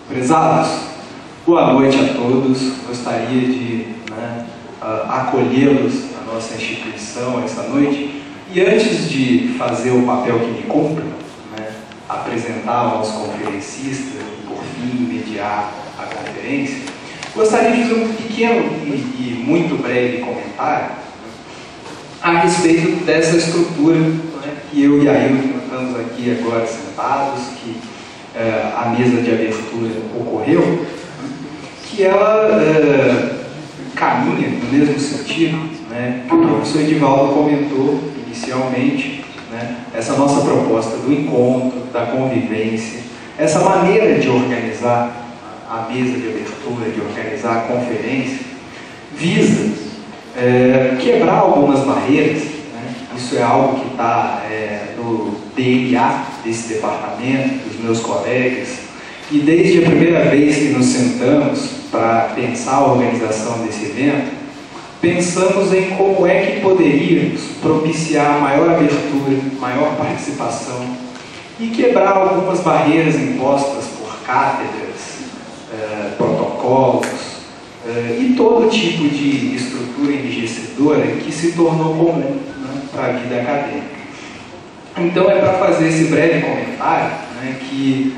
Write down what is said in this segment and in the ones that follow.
Prezados, boa noite a todos. Gostaria de acolhê-los na nossa instituição essa noite. E antes de fazer o papel que me cumpre, apresentar aos conferencistas e, por fim, mediar a conferência, gostaria de fazer um pequeno e muito breve comentário a respeito dessa estrutura que eu e Ailton estamos aqui agora sentados, que a mesa de abertura ocorreu, que ela caminha no mesmo sentido que o professor Edivaldo comentou inicialmente, essa nossa proposta do encontro, da convivência, essa maneira de organizar a mesa de abertura, de organizar a conferência, visa quebrar algumas barreiras. Isso é algo que está no DNA desse departamento, dos meus colegas, e desde a primeira vez que nos sentamos para pensar a organização desse evento, pensamos em como é que poderíamos propiciar maior abertura, maior participação e quebrar algumas barreiras impostas por cátedras, protocolos e todo tipo de estrutura enrijecedora que se tornou comum para a vida acadêmica. Então é para fazer esse breve comentário que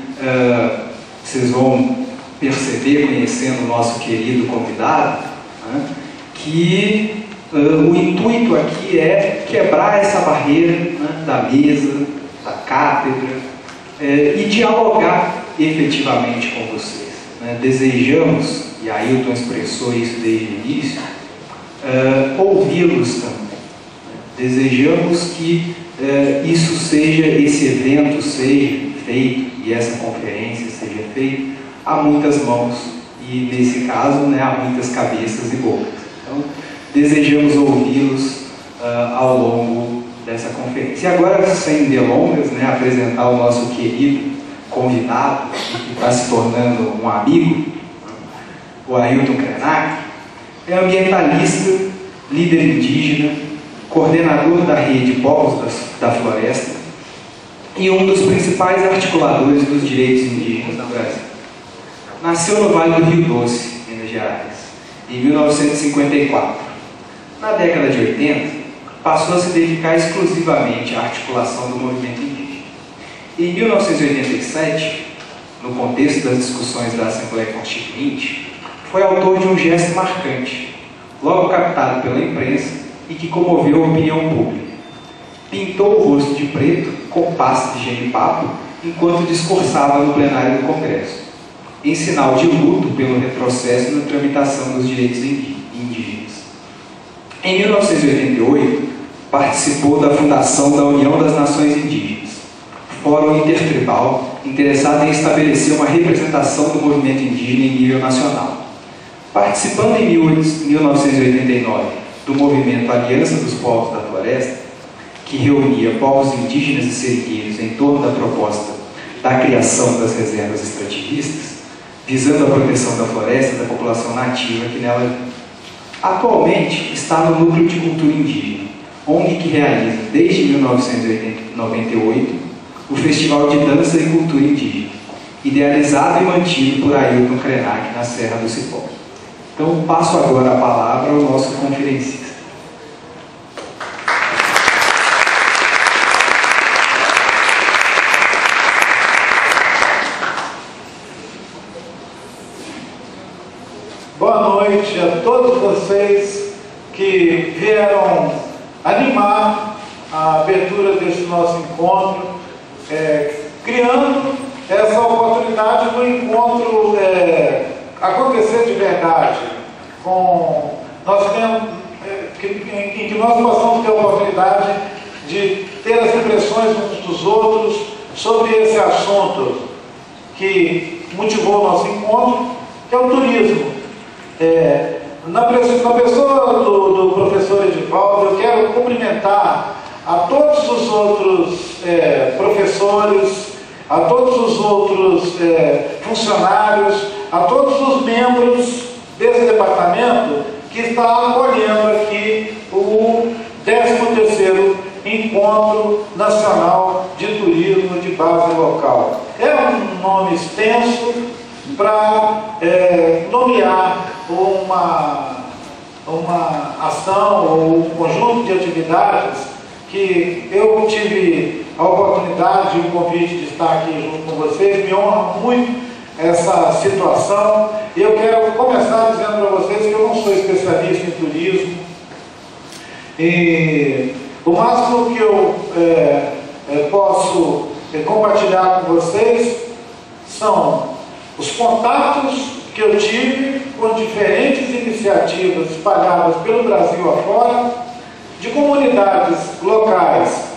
vocês vão perceber, conhecendo o nosso querido convidado, que o intuito aqui é quebrar essa barreira da mesa, da cátedra, e dialogar efetivamente com vocês. Desejamos, e Ailton expressou isso desde o início, ouvi-los também. Desejamos que esse evento seja feito, e essa conferência seja feita a muitas mãos, e nesse caso, a muitas cabeças e bocas. Então, desejamos ouvi-los ao longo dessa conferência. E agora, sem delongas, apresentar o nosso querido convidado, que está se tornando um amigo, o Ailton Krenak. É ambientalista, líder indígena, coordenador da rede Povos da Floresta e um dos principais articuladores dos direitos indígenas no Brasil. Nasceu no Vale do Rio Doce, Minas Gerais, em 1954. Na década de 80, passou a se dedicar exclusivamente à articulação do movimento indígena. Em 1987, no contexto das discussões da Assembleia Constituinte, foi autor de um gesto marcante, logo captado pela imprensa e que comoveu a opinião pública. Pintou o rosto de preto com pasta de genipapo enquanto discursava no plenário do Congresso, em sinal de luto pelo retrocesso na tramitação dos direitos indígenas. Em 1988, participou da fundação da União das Nações Indígenas, fórum intertribal interessado em estabelecer uma representação do movimento indígena em nível nacional. Participando em 1989 do movimento Aliança dos Povos da Floresta, que reunia povos indígenas e seringueiros em torno da proposta da criação das reservas extrativistas, visando a proteção da floresta e da população nativa que nela vive. Atualmente está no Núcleo de Cultura Indígena, ONG que realiza, desde 1998, o Festival de Dança e Cultura Indígena, idealizado e mantido por Ailton Krenak na Serra do Cipó. Então, passo agora a palavra ao nosso conferencista. Boa noite a todos vocês que vieram animar a abertura desse nosso encontro, criando essa oportunidade do encontro acontecer de verdade, em que nós possamos ter a oportunidade de ter as impressões uns dos outros sobre esse assunto que motivou o nosso encontro, que é o turismo. Na pessoa do professor Edivaldo, eu quero cumprimentar a todos os outros professores, a todos os outros funcionários, a todos os membros desse departamento que está acolhendo aqui o 13º Encontro Nacional de Turismo de Base Local. É um nome extenso, para nomear uma ação ou um conjunto de atividades que eu tive a oportunidade e o convite de estar aqui junto com vocês. Me honra muito essa situação. E eu quero começar dizendo para vocês que eu não sou especialista em turismo. E o máximo que eu posso compartilhar com vocês são os contatos que eu tive com diferentes iniciativas espalhadas pelo Brasil afora, de comunidades locais,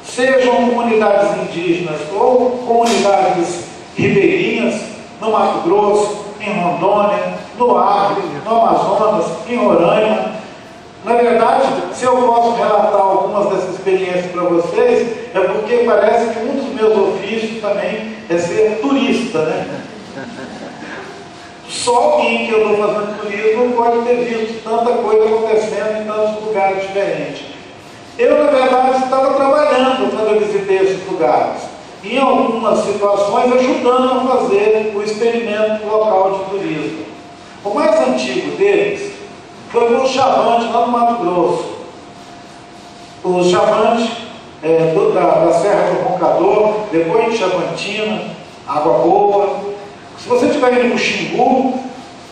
sejam comunidades indígenas ou comunidades ribeirinhas, no Mato Grosso, em Rondônia, no Acre, no Amazonas, em Roraima. Na verdade, se eu posso relatar algumas dessas experiências para vocês, é porque parece que um dos meus ofícios também é ser turista, né? Só alguém que eu estou fazendo turismo pode ter visto tanta coisa acontecendo em tantos lugares diferentes. Eu, na verdade, estava trabalhando quando eu visitei esses lugares. Em algumas situações, ajudando a fazer o experimento local de turismo. O mais antigo deles foi o Chavante, lá no Mato Grosso. O Chavante da Serra do Roncador, depois de Chavantina, Água Boa. Se você estiver indo para o Xingu,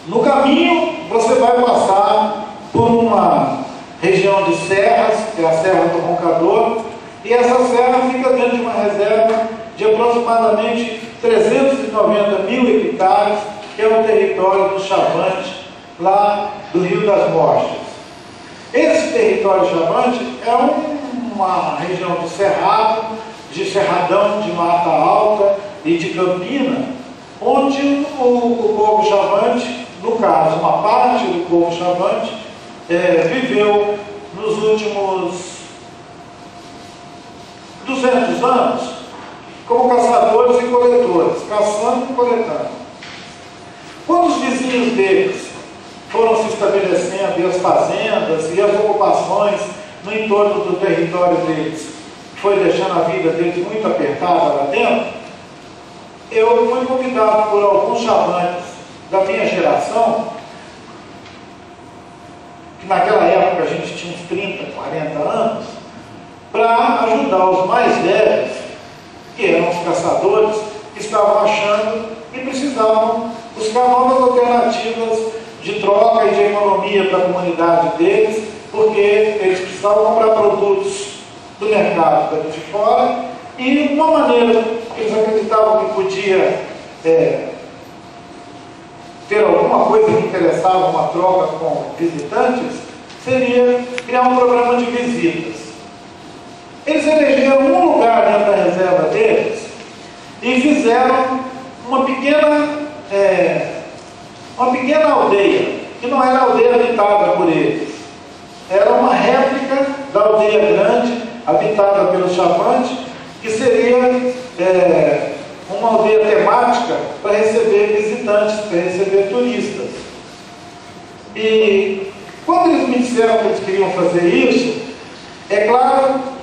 no caminho você vai passar por uma região de serras, que é a Serra do Roncador, e essa serra fica dentro de uma reserva de aproximadamente 390 mil hectares, que é o território do Chavante, lá do Rio das Mostras. Esse território Chavante é uma região de cerrado, de cerradão, de mata alta e de campina, onde o povo Chavante, no caso, uma parte do povo Chavante, viveu nos últimos 200 anos como caçadores e coletores, caçando e coletando. Quando os vizinhos deles foram se estabelecendo, e as fazendas e as ocupações no entorno do território deles foi deixando a vida deles muito apertada lá dentro, eu fui convidado por alguns chavantes da minha geração, que naquela época a gente tinha uns 30, 40 anos, para ajudar os mais velhos, que eram os caçadores, que estavam achando que precisavam buscar novas alternativas de troca e de economia para a comunidade deles, porque eles precisavam comprar produtos do mercado de fora, e uma maneira que eles acreditavam que podia ter alguma coisa que interessava uma troca com visitantes, seria criar um programa de visitas. Eles elegeram um lugar dentro da reserva deles e fizeram uma pequena aldeia, que não era aldeia habitada por eles. Era uma réplica da aldeia grande, habitada pelo Chavante, que seria uma aldeia temática para receber visitantes, para receber turistas. E quando eles me disseram que eles queriam fazer isso, é claro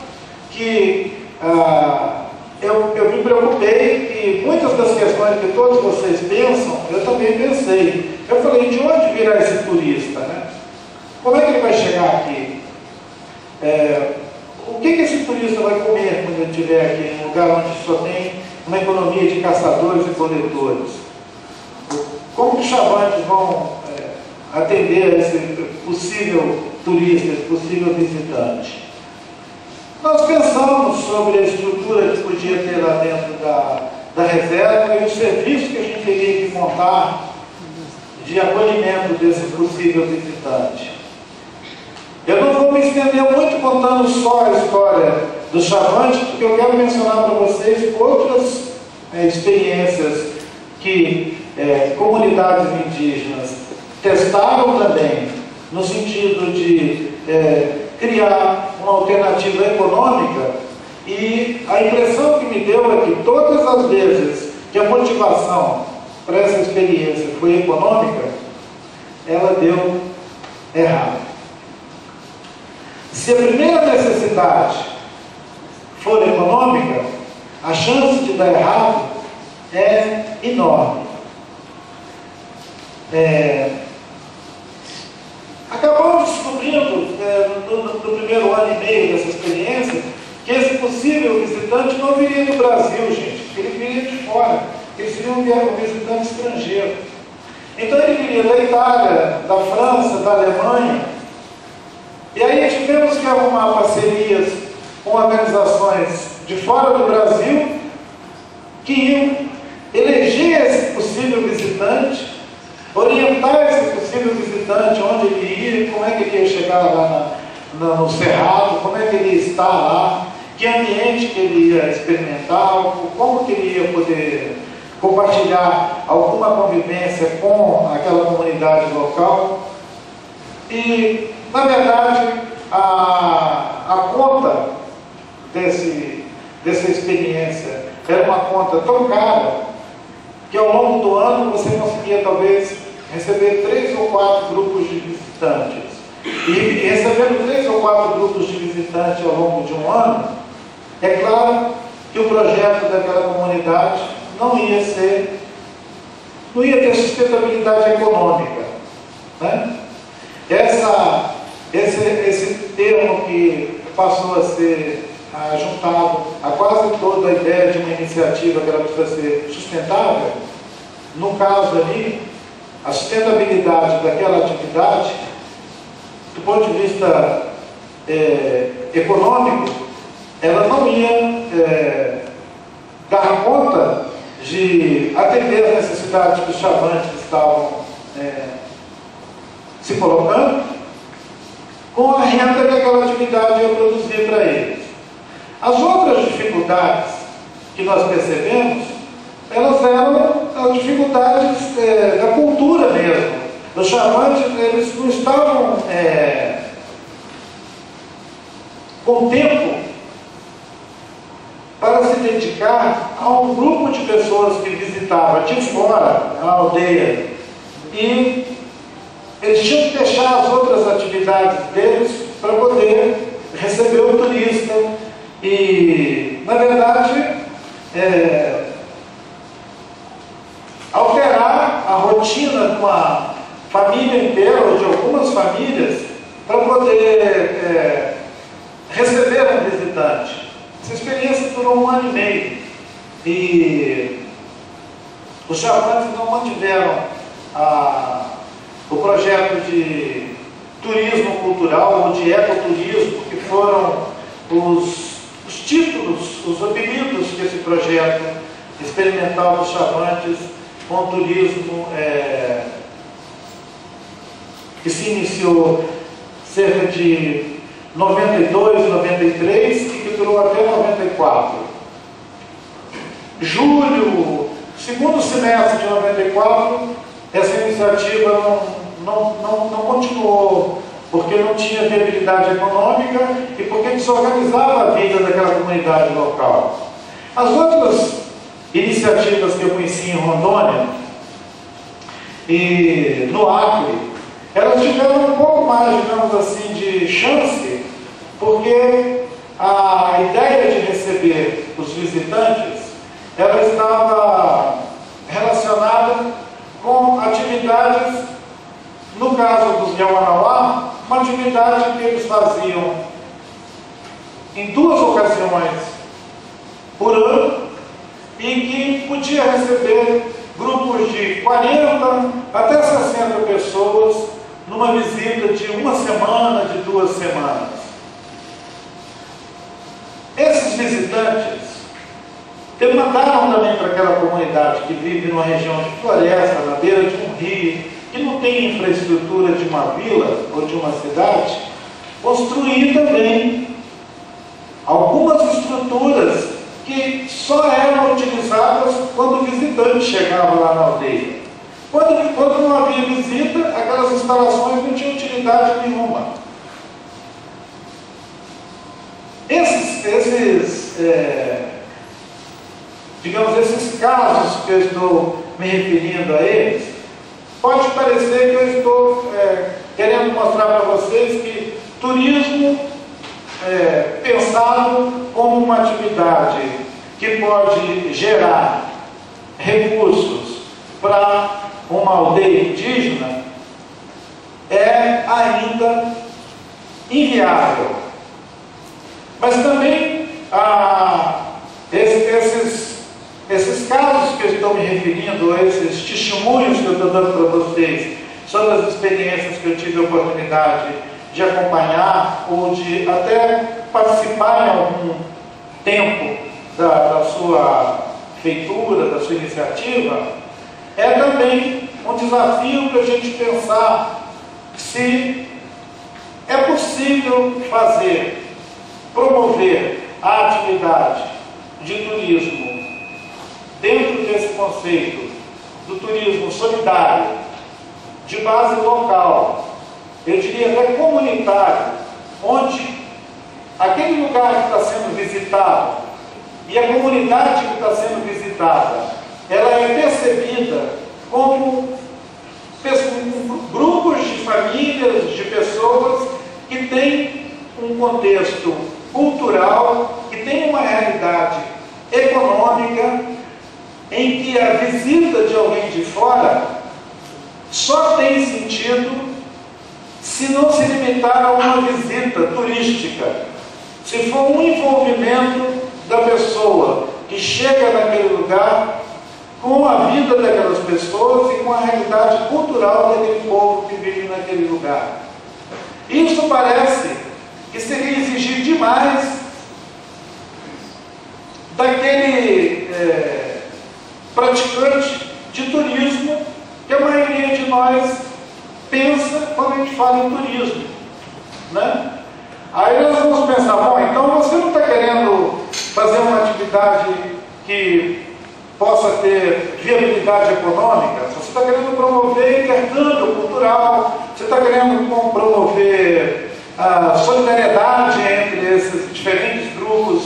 que eu me preocupei, e muitas das questões que todos vocês pensam, eu também pensei. Eu falei, de onde virá esse turista, né? Como é que ele vai chegar aqui? O que esse turista vai comer quando ele estiver aqui, em um lugar onde só tem uma economia de caçadores e coletores? Como que os chavantes vão atender esse possível turista, esse possível visitante? Nós pensamos sobre a estrutura que podia ter lá dentro da reserva e o serviço que a gente teria que montar de acolhimento desse possível visitante. Eu não vou me estender muito contando só a história do Chavante, porque eu quero mencionar para vocês outras experiências que comunidades indígenas testaram também, no sentido de criar uma alternativa econômica, e a impressão que me deu é que todas as vezes que a motivação para essa experiência foi econômica, ela deu errado. Se a primeira necessidade for econômica, a chance de dar errado é enorme. Acabamos descobrindo, no primeiro ano e meio dessa experiência, que esse possível visitante não viria do Brasil, gente, ele viria de fora, ele seria um visitante estrangeiro. Então ele viria da Itália, da França, da Alemanha, e aí tivemos que arrumar parcerias com organizações de fora do Brasil que iam eleger esse possível visitante, orientar esse possível visitante onde ele ia, como é que ele ia chegar lá no Cerrado, como é que ele ia estar lá, que ambiente que ele ia experimentar, como que ele ia poder compartilhar alguma convivência com aquela comunidade local. E, na verdade, a conta dessa experiência era uma conta tão cara que ao longo do ano você conseguia talvez receber 3 ou 4 grupos de visitantes. E recebendo 3 ou 4 grupos de visitantes ao longo de um ano, é claro que o projeto daquela comunidade não ia ter sustentabilidade econômica, né? Esse termo que passou a ser juntado a quase toda a ideia de uma iniciativa que ela precisa ser sustentável, no caso ali, a sustentabilidade daquela atividade, do ponto de vista econômico, ela não ia dar conta de atender as necessidades que os chavantes estavam se colocando com a renda que aquela atividade ia produzir para eles. As outras dificuldades que nós percebemos, elas eram as dificuldades da cultura mesmo. Os chavantes, eles não estavam com tempo para se dedicar a um grupo de pessoas que visitava de fora a aldeia, e eles tinham que deixar as outras atividades deles para poder receber o turista e, na verdade, alterar a rotina de uma família inteira ou de algumas famílias para poder receber um visitante. Essa experiência durou 1 ano e meio e os chavantes não mantiveram o projeto de turismo cultural ou de ecoturismo, que foram os títulos, os apelidos que esse projeto experimental dos chavantes com o turismo que se iniciou cerca de 92, 93 e que durou até 94. Julho, segundo semestre de 94, essa iniciativa não continuou, porque não tinha viabilidade econômica e porque desorganizava a vida daquela comunidade local. As outras iniciativas que eu conheci em Rondônia e no Acre, elas tiveram um pouco mais, digamos assim, de chance, porque a ideia de receber os visitantes, ela estava relacionada com atividades, no caso dos Yawanawá, uma atividade que eles faziam em 2 ocasiões por ano e que podia receber grupos de 40 até 60 pessoas numa visita de 1 semana, de 2 semanas. Esses visitantes demandaram também para aquela comunidade que vive numa região de floresta, na beira de um rio, que não tem infraestrutura de uma vila ou de uma cidade, construir também algumas estruturas que só eram utilizadas quando o visitante chegava lá na aldeia. Quando não havia visita, aquelas instalações não tinham utilidade nenhuma. Digamos, esses casos que eu estou me referindo a eles, pode parecer que eu estou querendo mostrar para vocês que turismo pensado como uma atividade que pode gerar recursos para uma aldeia indígena é ainda inviável. Mas também esses casos que eu estou me referindo, esses testemunhos que eu estou dando para vocês, sobre as experiências que eu tive a oportunidade de acompanhar ou de até participar em algum tempo da sua feitura, da sua iniciativa, é também um desafio para a gente pensar se é possível promover a atividade de turismo dentro desse conceito do turismo solidário, de base local, eu diria até comunitário, onde aquele lugar que está sendo visitado e a comunidade que está sendo visitada, ela é percebida como grupos de famílias, de pessoas que têm um contexto cultural, que têm uma realidade econômica, em que a visita de alguém de fora só tem sentido se não se limitar a uma visita turística, se for um envolvimento da pessoa que chega naquele lugar com a vida daquelas pessoas e com a realidade cultural daquele povo que vive naquele lugar. Isso parece que seria exigir demais daquele praticante de turismo que a maioria de nós pensa quando a gente fala em turismo, né? Aí nós vamos pensar, bom, então você não está querendo fazer uma atividade que possa ter viabilidade econômica, você está querendo promover intercâmbio cultural, você está querendo promover a solidariedade entre esses diferentes grupos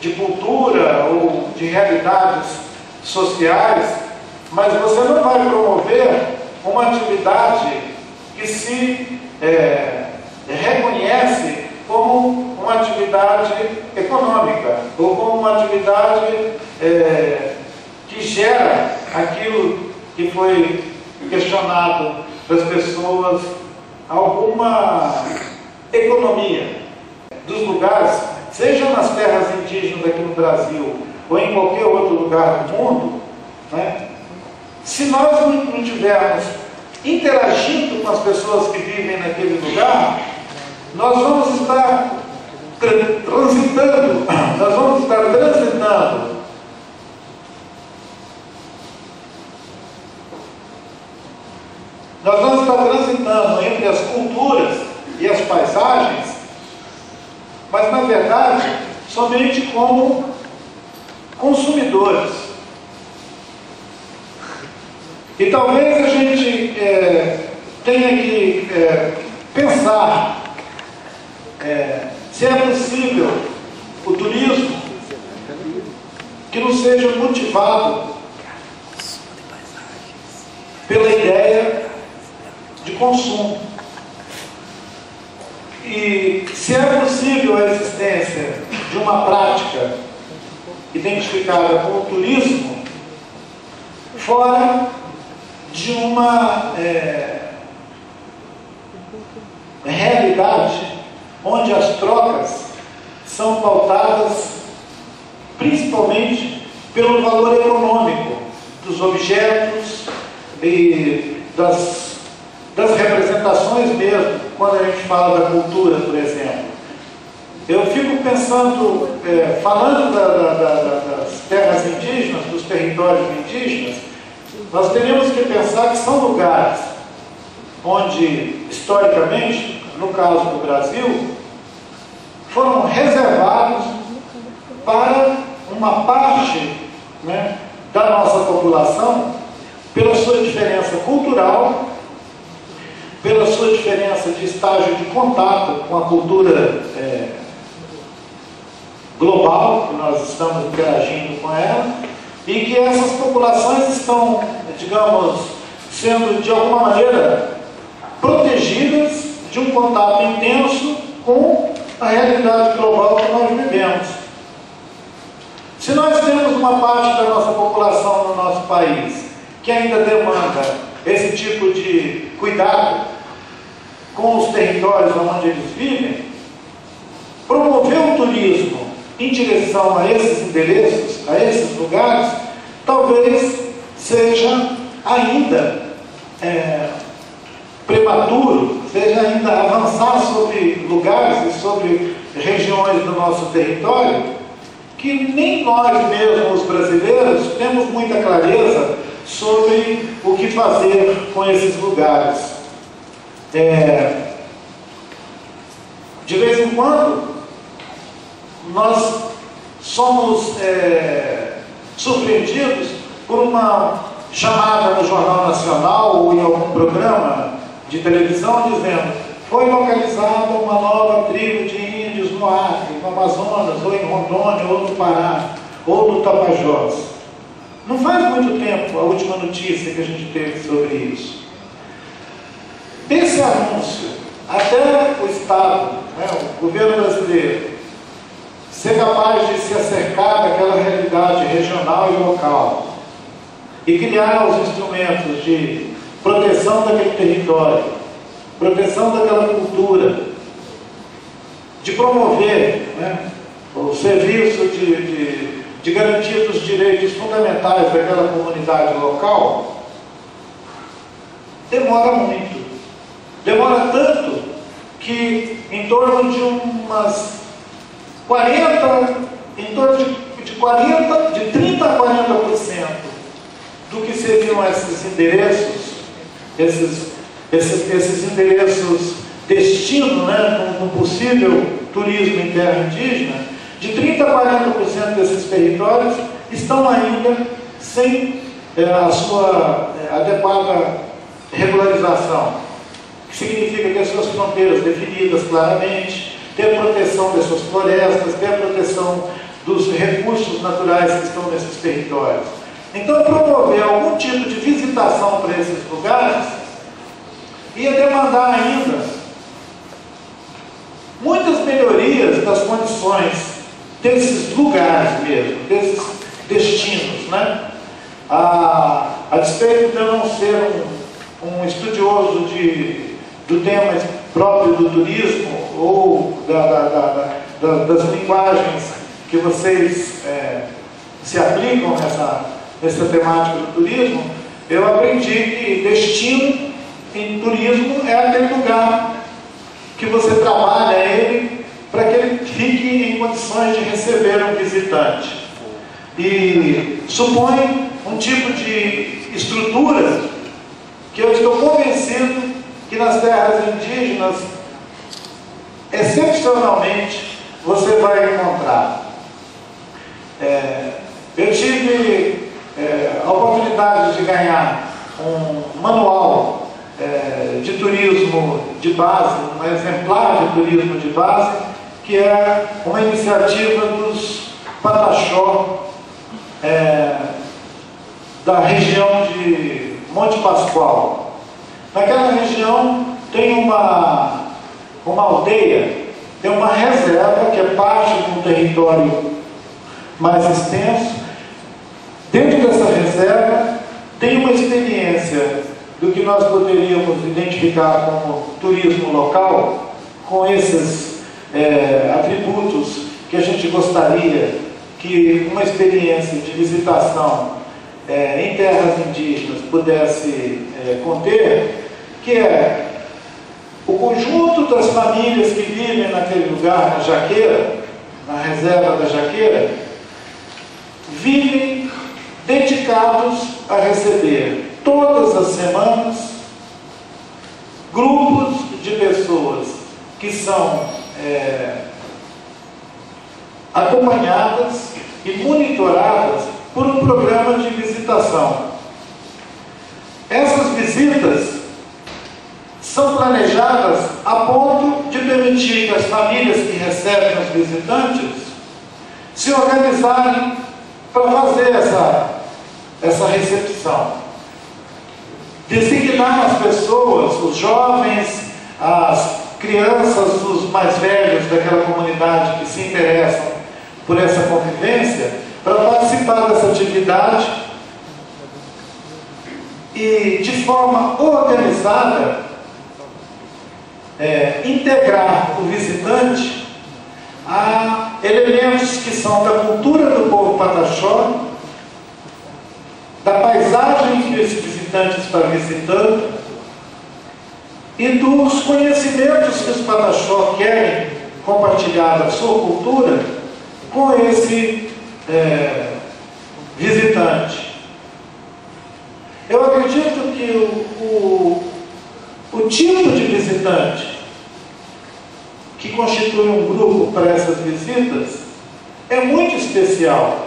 de cultura ou de realidades sociais, mas você não vai promover uma atividade que se reconhece como uma atividade econômica, ou como uma atividade que gera aquilo que foi questionado das pessoas, alguma economia dos lugares, seja nas terras indígenas aqui no Brasil, ou em qualquer outro lugar do mundo, né? Se nós não estivermos interagindo com as pessoas que vivem naquele lugar, nós vamos estar transitando entre as culturas e as paisagens, mas na verdade somente como consumidores. E talvez a gente tenha que pensar se é possível o turismo que não seja motivado pela ideia de consumo. E se é possível a existência de uma prática identificada com o turismo fora de uma realidade onde as trocas são pautadas principalmente pelo valor econômico dos objetos e das representações mesmo, quando a gente fala da cultura, por exemplo. Eu fico pensando, falando das terras indígenas, dos territórios indígenas, nós teríamos que pensar que são lugares onde, historicamente, no caso do Brasil, foram reservados para uma parte, né, da nossa população, pela sua diferença cultural, pela sua diferença de estágio de contato com a cultura global, que nós estamos interagindo com ela, e que essas populações estão, digamos, sendo de alguma maneira protegidas de um contato intenso com a realidade global que nós vivemos. Se nós temos uma parte da nossa população no nosso país que ainda demanda esse tipo de cuidado com os territórios onde eles vivem, promover o turismo em direção a esses endereços, a esses lugares, talvez seja ainda prematuro, seja ainda avançar sobre lugares e sobre regiões do nosso território que nem nós mesmos, os brasileiros, temos muita clareza sobre o que fazer com esses lugares. De vez em quando, nós somos surpreendidos por uma chamada no Jornal Nacional ou em algum programa de televisão dizendo: foi localizada uma nova tribo de índios no Acre, no Amazonas, ou em Rondônia, ou no Pará, ou no Tapajós. Não faz muito tempo a última notícia que a gente teve sobre isso. Desse anúncio, até o Estado, o governo brasileiro, ser capaz de se acercar daquela realidade regional e local e criar os instrumentos de proteção daquele território, proteção daquela cultura, de promover o serviço de garantia dos direitos fundamentais daquela comunidade local, demora muito. Demora tanto que em torno de umas 40, em torno de 30 a 40% do que seriam esses endereços, esses endereços destino, como possível turismo em terra indígena, de 30 a 40% desses territórios estão ainda sem a sua adequada regularização, que significa ter suas fronteiras definidas claramente, ter a proteção das suas florestas, ter a proteção dos recursos naturais que estão nesses territórios. Então, promover algum tipo de visitação para esses lugares ia demandar ainda muitas melhorias das condições desses lugares mesmo, desses destinos, A despeito de eu não ser um estudioso do tema próprio do turismo ou das linguagens que vocês se aplicam nessa temática do turismo, eu aprendi que destino em turismo é aquele lugar que você trabalha ele para que ele fique em condições de receber um visitante. E supõe um tipo de estrutura que eu estou convencido que nas terras indígenas, excepcionalmente, você vai encontrar. Eu tive a oportunidade de ganhar um manual de turismo de base, um exemplar de turismo de base, que é uma iniciativa dos Pataxó, da região de Monte Pascoal. Naquela região tem uma aldeia, tem uma reserva que é parte de um território mais extenso. Dentro dessa reserva tem uma experiência do que nós poderíamos identificar como turismo local, com esses atributos que a gente gostaria que uma experiência de visitação em terras indígenas pudesse conter, que é o conjunto das famílias que vivem naquele lugar, na Jaqueira, na reserva da Jaqueira, vivem dedicados a receber todas as semanas grupos de pessoas que são acompanhadas e monitoradas por um programa de visitação. Essas visitas são planejadas a ponto de permitir que as famílias que recebem os visitantes se organizarem para fazer essa recepção. Designar as pessoas, os jovens, as crianças, os mais velhos daquela comunidade que se interessam por essa convivência, para participar dessa atividade e, de forma organizada, integrar o visitante a elementos que são da cultura do povo pataxó, da paisagem que esse visitante está visitando e dos conhecimentos que os pataxó querem compartilhar da sua cultura com esse visitante. Eu acredito que o tipo de visitante que constitui um grupo para essas visitas é muito especial.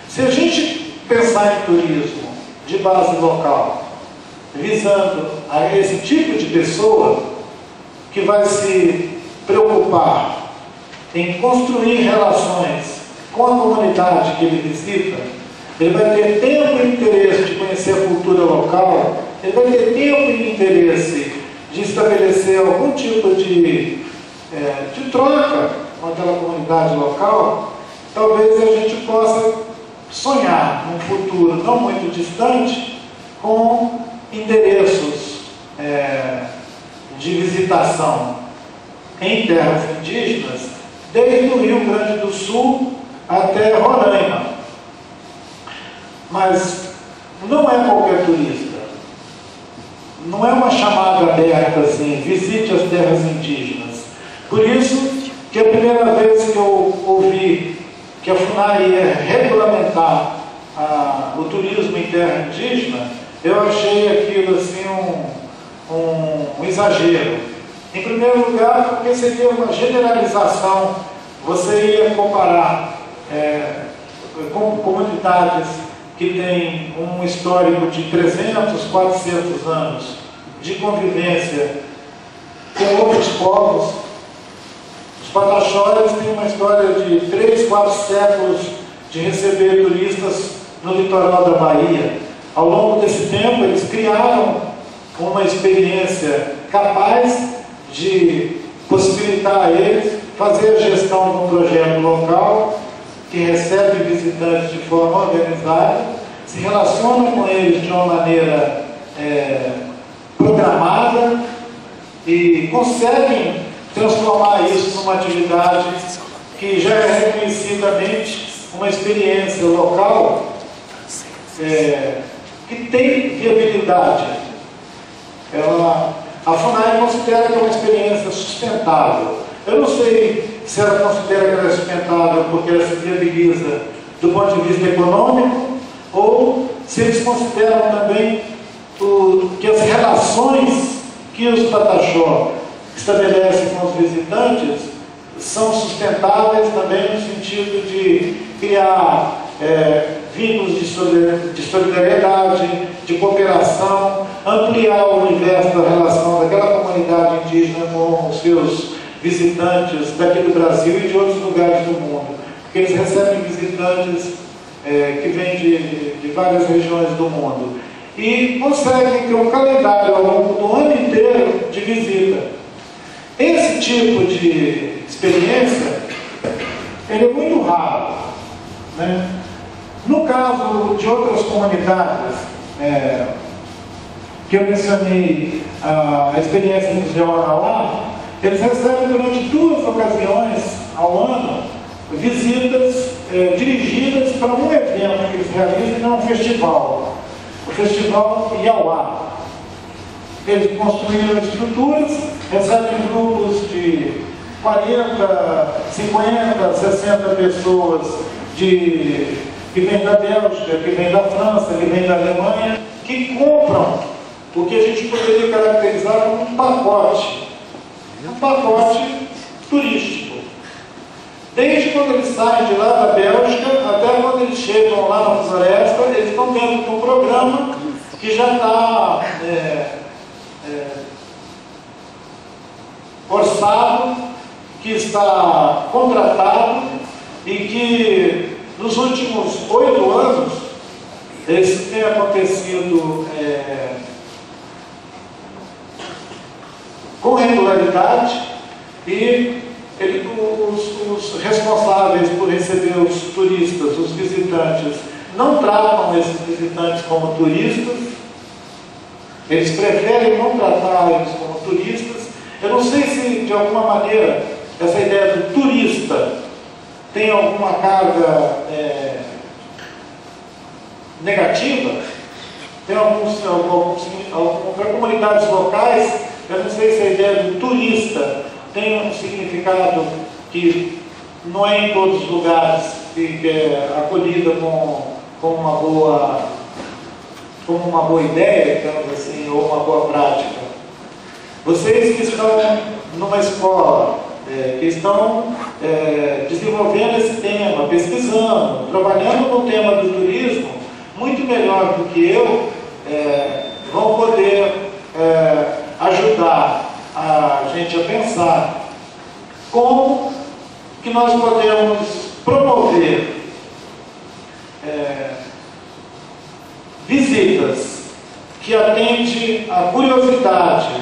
Se a gente pensar em turismo de base local, visando a esse tipo de pessoa que vai se preocupar em construir relações com a comunidade que ele visita, ele vai ter tempo e interesse de conhecer a cultura local, ele vai ter tempo e interesse de estabelecer algum tipo de troca com aquela comunidade local. Talvez a gente possa sonhar num futuro não muito distante com endereços de visitação em terras indígenas, desde o Rio Grande do Sul até Roraima. Mas não é qualquer turista. Não é uma chamada aberta assim, visite as terras indígenas. Por isso que a primeira vez que eu ouvi que a FUNAI ia regulamentar o turismo em terra indígena, eu achei aquilo assim um exagero. Em primeiro lugar, porque seria uma generalização. Você ia comparar com comunidades que têm um histórico de 300, 400 anos de convivência com outros povos. Os pataxós têm uma história de 3, 4 séculos de receber turistas no litoral da Bahia. Ao longo desse tempo, eles criaram uma experiência capaz de possibilitar a eles fazer a gestão de um projeto local que recebe visitantes de forma organizada, se relaciona com eles de uma maneira programada e conseguem transformar isso numa atividade que já é reconhecidamente uma experiência local que tem viabilidade. A FUNAI considera que é uma experiência sustentável. Eu não sei se ela considera que ela é sustentável porque ela se viabiliza do ponto de vista econômico, ou se eles consideram também que as relações que os pataxó estabelecem com os visitantes são sustentáveis também no sentido de criar vínculos de solidariedade, de cooperação, ampliar o universo da relação daquela comunidade indígena com os seus visitantes daqui do Brasil e de outros lugares do mundo. Porque eles recebem visitantes que vêm de várias regiões do mundo. E conseguem ter um calendário ao longo do ano inteiro de visita. Esse tipo de experiência, ele é muito raro, né? No caso de outras comunidades, que eu mencionei, a experiência do Museu Anauá, eles recebem durante 2 ocasiões ao ano visitas dirigidas para um evento que eles realizam, não um festival. O Festival Iauá. Eles construíram estruturas, recebem grupos de 40, 50, 60 pessoas que vêm da Bélgica, que vêm da França, que vêm da Alemanha, que compram o que a gente poderia caracterizar como um pacote turístico. Desde quando eles saem de lá da Bélgica até quando eles chegam lá na floresta, eles estão dentro de um programa que já está orçado, que está contratado e que nos últimos 8 anos isso tem acontecido com regularidade e os responsáveis por receber os turistas, os visitantes, não tratam esses visitantes como turistas, Eles preferem não tratar eles como turistas. Eu não sei se, de alguma maneira, essa ideia do turista tem alguma carga negativa. Tem para comunidades locais, eu não sei se a ideia do turista tem um significado que não é em todos os lugares que é acolhida como uma boa ideia, digamos assim, ou uma boa prática. Vocês que estão numa escola, que estão desenvolvendo esse tema, pesquisando, trabalhando no tema do turismo, muito melhor do que eu, vão poder ajudar a gente a pensar como que nós podemos promover visitas que atendem à curiosidade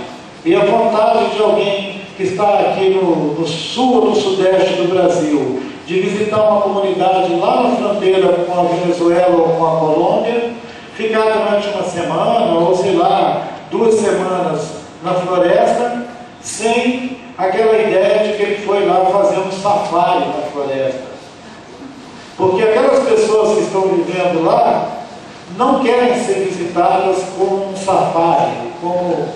e à vontade de alguém que está aqui no sul ou no sudeste do Brasil, de visitar uma comunidade lá na fronteira com a Venezuela ou com a Colômbia, ficar durante uma semana, ou sei lá, 2 semanas na floresta, sem aquela ideia de que ele foi lá fazer um safari na floresta. Porque aquelas pessoas que estão vivendo lá não querem ser visitadas como um safari, como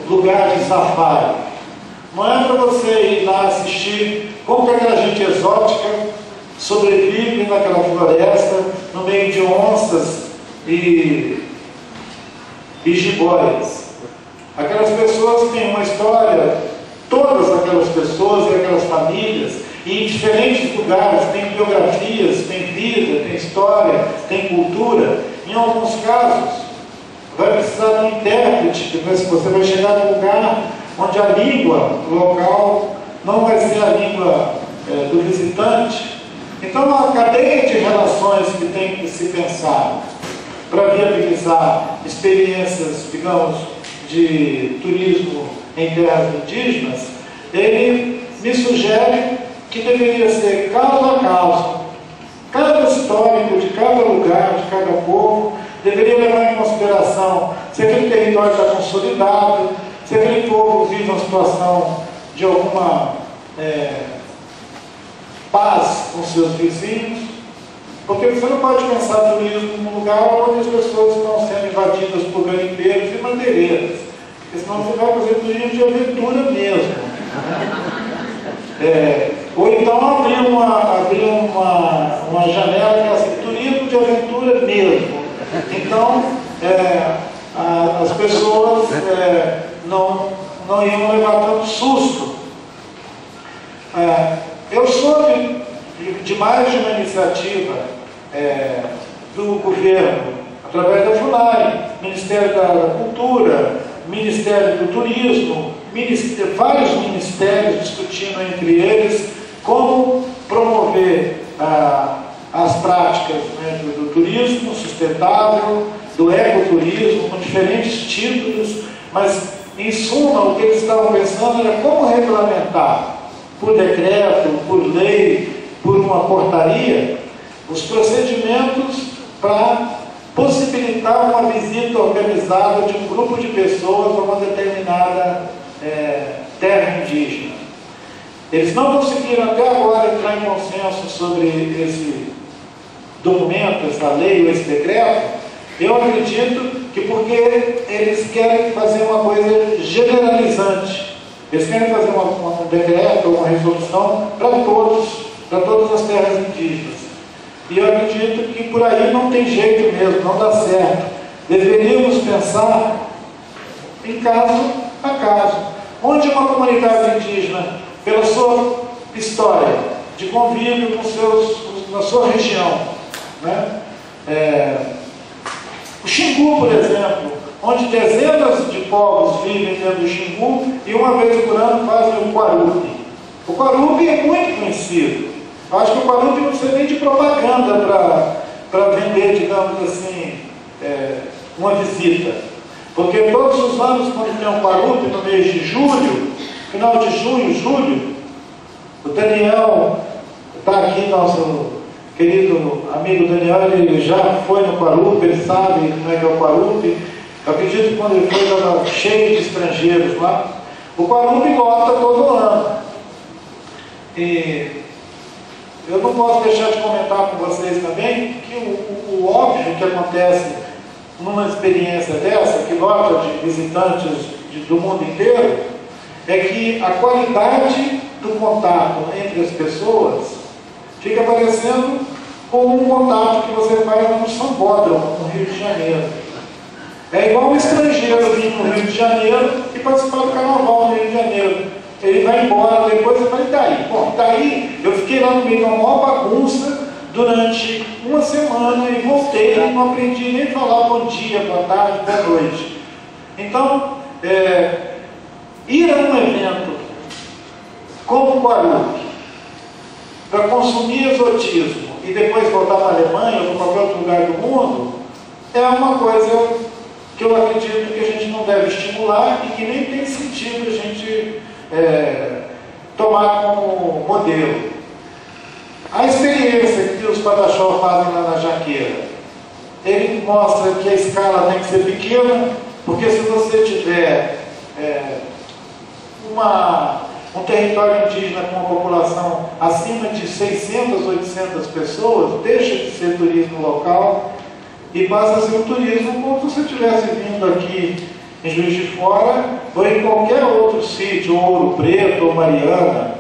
lugar de safari. Não é para você ir lá assistir como que aquela gente exótica sobrevive naquela floresta, no meio de onças e jiboias. Aquelas pessoas têm uma história, todas aquelas pessoas e aquelas famílias, e em diferentes lugares, tem biografias, tem vida, tem história, tem cultura. Em alguns casos, vai precisar de um intérprete, você vai chegar num lugar onde a língua local não vai ser a língua do visitante. Então, há uma cadeia de relações que tem que se pensar para viabilizar experiências, digamos, de turismo em terras indígenas. Ele me sugere que deveria ser caso a caso. Cada histórico de cada lugar, de cada povo, deveria levar em consideração se aquele território está consolidado, se aquele povo vive uma situação de alguma paz com seus vizinhos. Porque você não pode pensar turismo num lugar onde as pessoas estão sendo invadidas por garimpeiros e madeireiras. Porque senão você vai fazer turismo de aventura mesmo. Ou então abrir uma janela que é assim, turismo de aventura mesmo. Então, as pessoas não iam levar tanto susto. Eu soube de mais de uma iniciativa do governo, através da FUNAI, Ministério da Cultura, Ministério do Turismo, vários ministérios discutindo entre eles como promover as práticas do turismo sustentável, do ecoturismo, com diferentes títulos, mas, em suma, o que eles estavam pensando era como regulamentar, por decreto, por lei, por uma portaria, os procedimentos para possibilitar uma visita organizada de um grupo de pessoas a uma determinada terra indígena. Eles não conseguiram até agora entrar em consenso sobre esse documento, essa lei ou esse decreto. Eu acredito que porque eles querem fazer uma coisa generalizante. Eles querem fazer um decreto ou uma resolução para todas as terras indígenas. E eu acredito que por aí não tem jeito mesmo, não dá certo. Deveríamos pensar em caso a caso. Onde uma comunidade indígena, pela sua história de convívio na sua região, o Xingu, por exemplo, onde dezenas de povos vivem dentro do Xingu e uma vez por ano fazem o Quarupi. O Quarupi é muito conhecido. Eu acho que o Quarupi não precisa nem de propaganda para vender, digamos assim, uma visita. Porque todos os anos, quando tem um Quarupi, no mês de julho, final de junho, julho, o Daniel, está aqui, nosso querido amigo Daniel, ele já foi no Quarupi, ele sabe como é que é o Quarupi. Eu acredito que quando ele foi, estava cheio de estrangeiros lá. O Guarulhos lota todo ano. E eu não posso deixar de comentar com vocês também que o óbvio que acontece numa experiência dessa, que lota de visitantes do mundo inteiro, é que a qualidade do contato entre as pessoas fica parecendo como um contato que você faz no Sambódromo, no Rio de Janeiro. É igual um estrangeiro vir no Rio de Janeiro e participar do carnaval no Rio de Janeiro. Ele vai embora, depois ele vai, e daí? Bom, daí eu fiquei lá no meio de uma maior bagunça durante uma semana e voltei e não aprendi nem falar bom dia, boa tarde, boa noite. Então, ir a um evento como o Guarulhos, para consumir exotismo e depois voltar para a Alemanha ou para qualquer outro lugar do mundo, é uma coisa que eu acredito que a gente não deve estimular e que nem tem sentido a gente tomar como modelo. A experiência que os Pataxó fazem lá na Jaqueira, ele mostra que a escala tem que ser pequena, porque se você tiver um território indígena com uma população acima de 600, 800 pessoas, deixa de ser turismo local e passa a ser um turismo como se você estivesse vindo aqui em Juiz de Fora ou em qualquer outro sítio, Ouro Preto ou Mariana,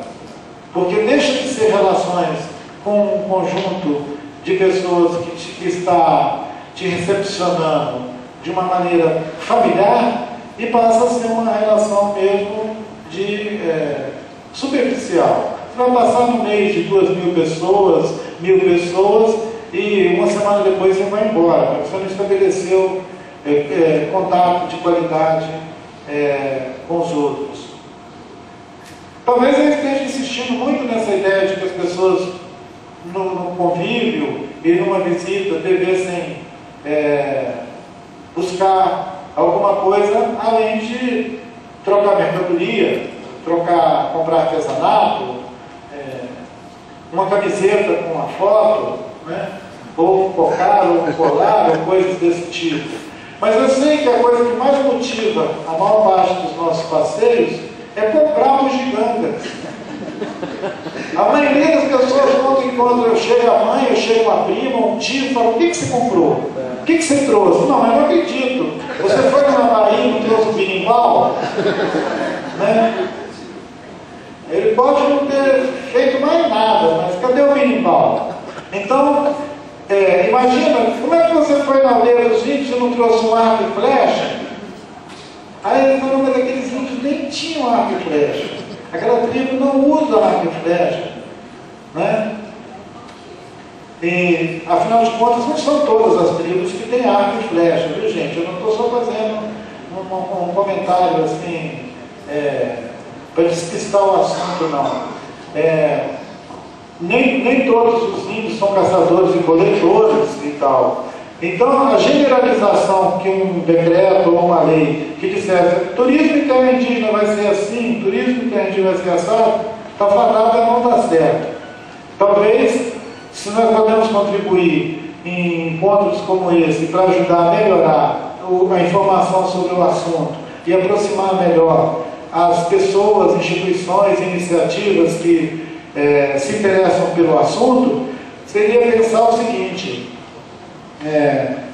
porque deixa de ser relações com um conjunto de pessoas que está te recepcionando de uma maneira familiar e passa a ser uma relação mesmo de superficial. Você vai passar no meio de 2.000 pessoas, 1.000 pessoas e uma semana depois você vai embora, porque você não estabeleceu contato de qualidade com os outros. Talvez eu esteja insistindo muito nessa ideia de que as pessoas no convívio e numa visita devessem buscar alguma coisa além de trocar mercadoria, comprar artesanato, uma camiseta com uma foto, né? Ou um cocar, ou um colar, ou coisas desse tipo. Mas eu sei que a coisa que mais motiva a maior parte dos nossos passeios é comprar bugigangas. A maioria das pessoas, quando eu chego a mãe, eu chego a prima, um tio, fala: o que você comprou? O que você trouxe? Não, mas eu não acredito. Você foi na Bahia e não trouxe um berimbau? Né? Ele pode não ter feito mais nada, mas cadê o berimbau? Então, imagina, como é que você foi na aldeia dos índios e não trouxe um arco e flecha? Aí ele falou: mas aqueles índios nem tinham arco e flecha. Aquela tribo não usa arco e flecha. Né? E, afinal de contas, não são todas as tribos que têm arco e flecha, viu, gente? Eu não estou só fazendo um comentário assim, para despistar o assunto, não. Nem todos os índios são caçadores e coletores e tal. Então, a generalização que um decreto ou uma lei que dissesse turismo em terra indígena vai ser assim, turismo em terra indígena vai ser assado, está fatada a não dar certo. Talvez, se nós podemos contribuir em encontros como esse para ajudar a melhorar a informação sobre o assunto e aproximar melhor as pessoas, instituições, iniciativas que se interessam pelo assunto, seria pensar o seguinte: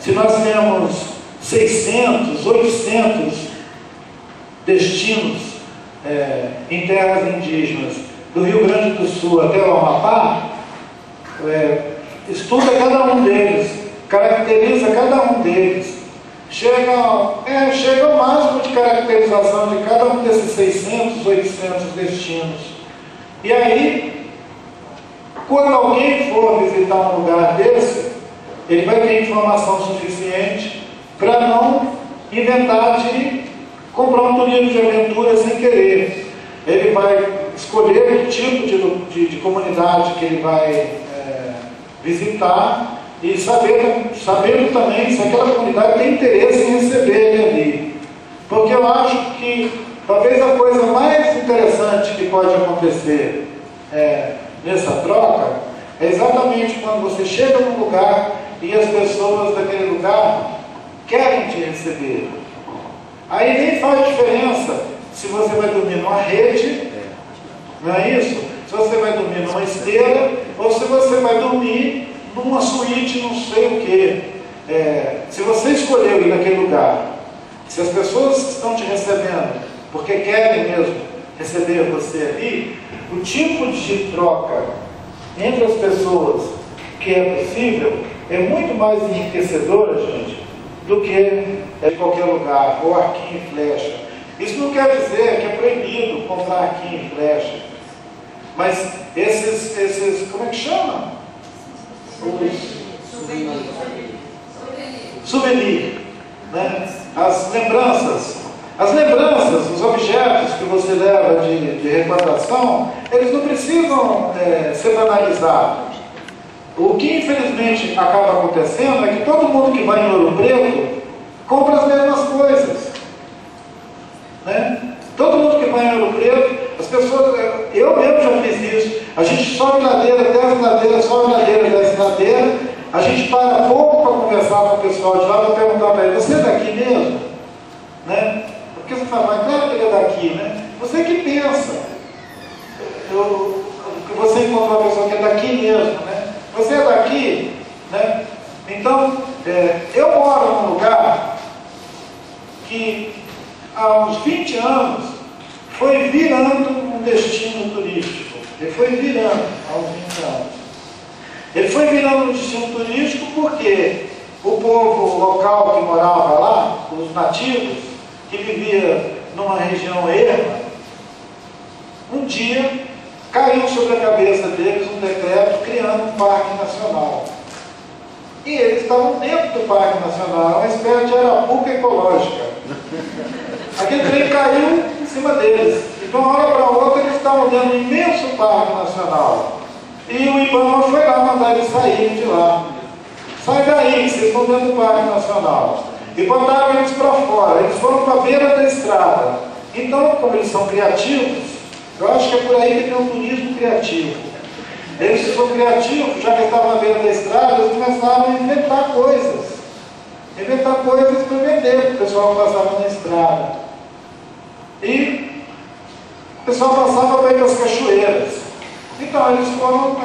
se nós temos 600, 800 destinos em terras indígenas, do Rio Grande do Sul até o Amapá, estuda cada um deles, caracteriza cada um deles, chega ao máximo de caracterização de cada um desses 600, 800 destinos. E aí, quando alguém for visitar um lugar desse, ele vai ter informação suficiente para não inventar de comprar um turismo de aventura sem querer. Ele vai escolher o tipo de comunidade que ele vai visitar e sabendo também se aquela comunidade tem interesse em receber ele ali. Porque eu acho que talvez a coisa mais interessante que pode acontecer nessa troca é exatamente quando você chega num lugar e as pessoas daquele lugar querem te receber. Aí nem faz diferença se você vai dormir numa rede, não é isso? Se você vai dormir numa esteira, ou se você vai dormir numa suíte, não sei o quê. Se você escolheu ir naquele lugar, se as pessoas estão te recebendo porque querem mesmo receber você ali, o tipo de troca entre as pessoas que é possível é muito mais enriquecedora, gente, do que em qualquer lugar, ou arquinho e flecha. Isso não quer dizer que é proibido comprar arquinho e flecha, mas esses como é que chama? Souvenir, né? As lembranças, os objetos que você leva de recordação, eles não precisam ser banalizados. O que infelizmente acaba acontecendo é que todo mundo que vai em Ouro Preto compra as mesmas coisas, né? Todo mundo que vai em Ouro Preto, as pessoas, eu mesmo já fiz isso. A gente sobe ladeira, desce ladeira, sobe ladeira, desce ladeira. A gente para pouco para conversar com o pessoal de lá, para perguntar para ele: você é daqui mesmo? Né? Porque você fala: mas claro que ele é daqui, né? Você que pensa que você encontrou uma pessoa que é daqui mesmo, né? Você é daqui, né? Então, eu moro num lugar que há uns 20 anos foi virando um destino turístico. Ele foi virando há uns 20 anos. Ele foi virando um destino turístico porque o povo local que morava lá, os nativos, que vivia numa região erma, um dia caiu sobre a cabeça deles um decreto criando um parque nacional. E eles estavam dentro do parque nacional, uma espécie de arapuca ecológica. Aquele trem caiu em cima deles. E de uma hora para outra eles estavam dentro de um imenso parque nacional. E o IBAMA foi lá mandar eles saírem de lá. Sai daí, vocês estão dentro do parque nacional. E botaram eles para fora. Eles foram para a beira da estrada. Então, como eles são criativos, eu acho que é por aí que tem um turismo criativo. Eles são criativos, já que estavam na beira da estrada, eles começaram a inventar coisas. Inventar coisas para vender para o pessoal que passava na estrada. E o pessoal passava para ir para as cachoeiras. Então eles foram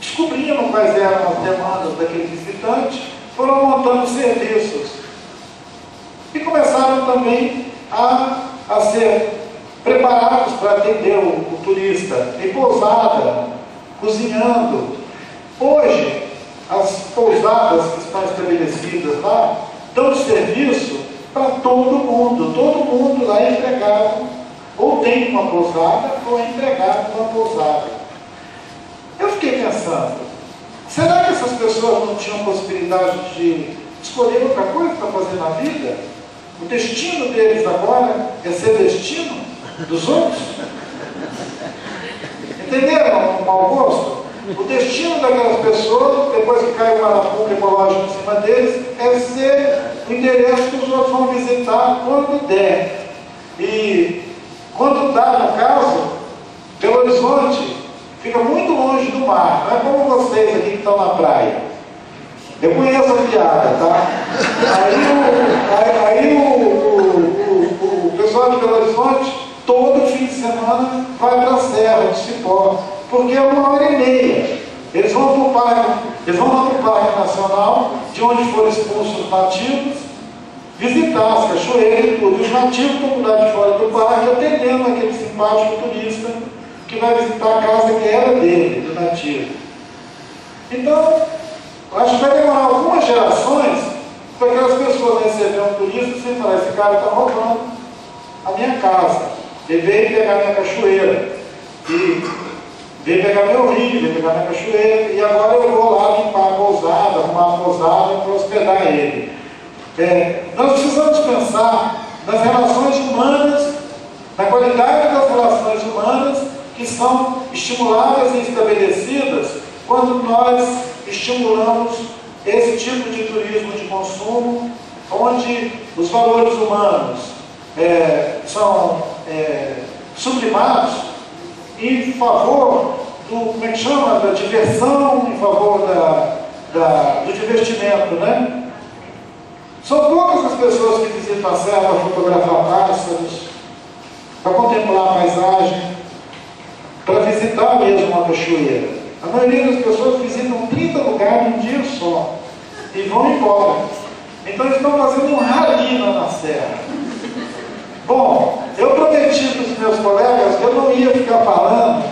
descobrindo quais eram as demandas daquele visitante, foram montando serviços. E começaram também a ser preparados para atender o turista, em pousada, cozinhando. Hoje, as pousadas que estão estabelecidas lá dão serviço para todo mundo lá é empregado, ou tem uma pousada, ou é empregado numa pousada. Eu fiquei pensando, será que essas pessoas não tinham possibilidade de escolher outra coisa para fazer na vida? O destino deles agora é ser destino dos outros? Entenderam o mau gosto? O destino daquelas pessoas, depois que cai o arapuca ecológico em cima deles, é ser o endereço que os outros vão visitar quando der. E quando dá, no caso, Belo Horizonte fica muito longe do mar. Não é como vocês aqui que estão na praia. Eu conheço a piada, tá? Aí o pessoal de Belo Horizonte, todo fim de semana, vai para a Serra de Cipó, porque é 1h30. Eles vão para o Parque Nacional, de onde foram expulsos os nativos, visitar as cachoeiras e tudo. E os nativos estão lá de fora do parque, atendendo aquele simpático turista que vai visitar a casa que era dele, do nativo. Então, acho que vai demorar algumas gerações para aquelas pessoas receberem um turista sem falar: esse cara está roubando a minha casa. Ele veio pegar minha cachoeira, e veio pegar meu rio, veio pegar minha cachoeira, e agora eu vou lá limpar a pousada, arrumar a pousada para hospedar ele. Nós precisamos pensar nas relações humanas, na qualidade das relações humanas que são estimuladas e estabelecidas quando nós estimulamos esse tipo de turismo de consumo, onde os valores humanos são sublimados em favor da diversão, em favor do divertimento, né? São poucas as pessoas que visitam a serra para fotografar pássaros, para contemplar a paisagem, para visitar mesmo uma cachoeira. A maioria das pessoas visitam 30 lugares num dia só e vão embora. Então eles estão fazendo um rally na serra. Bom, eu prometi para os meus colegas que eu não ia ficar falando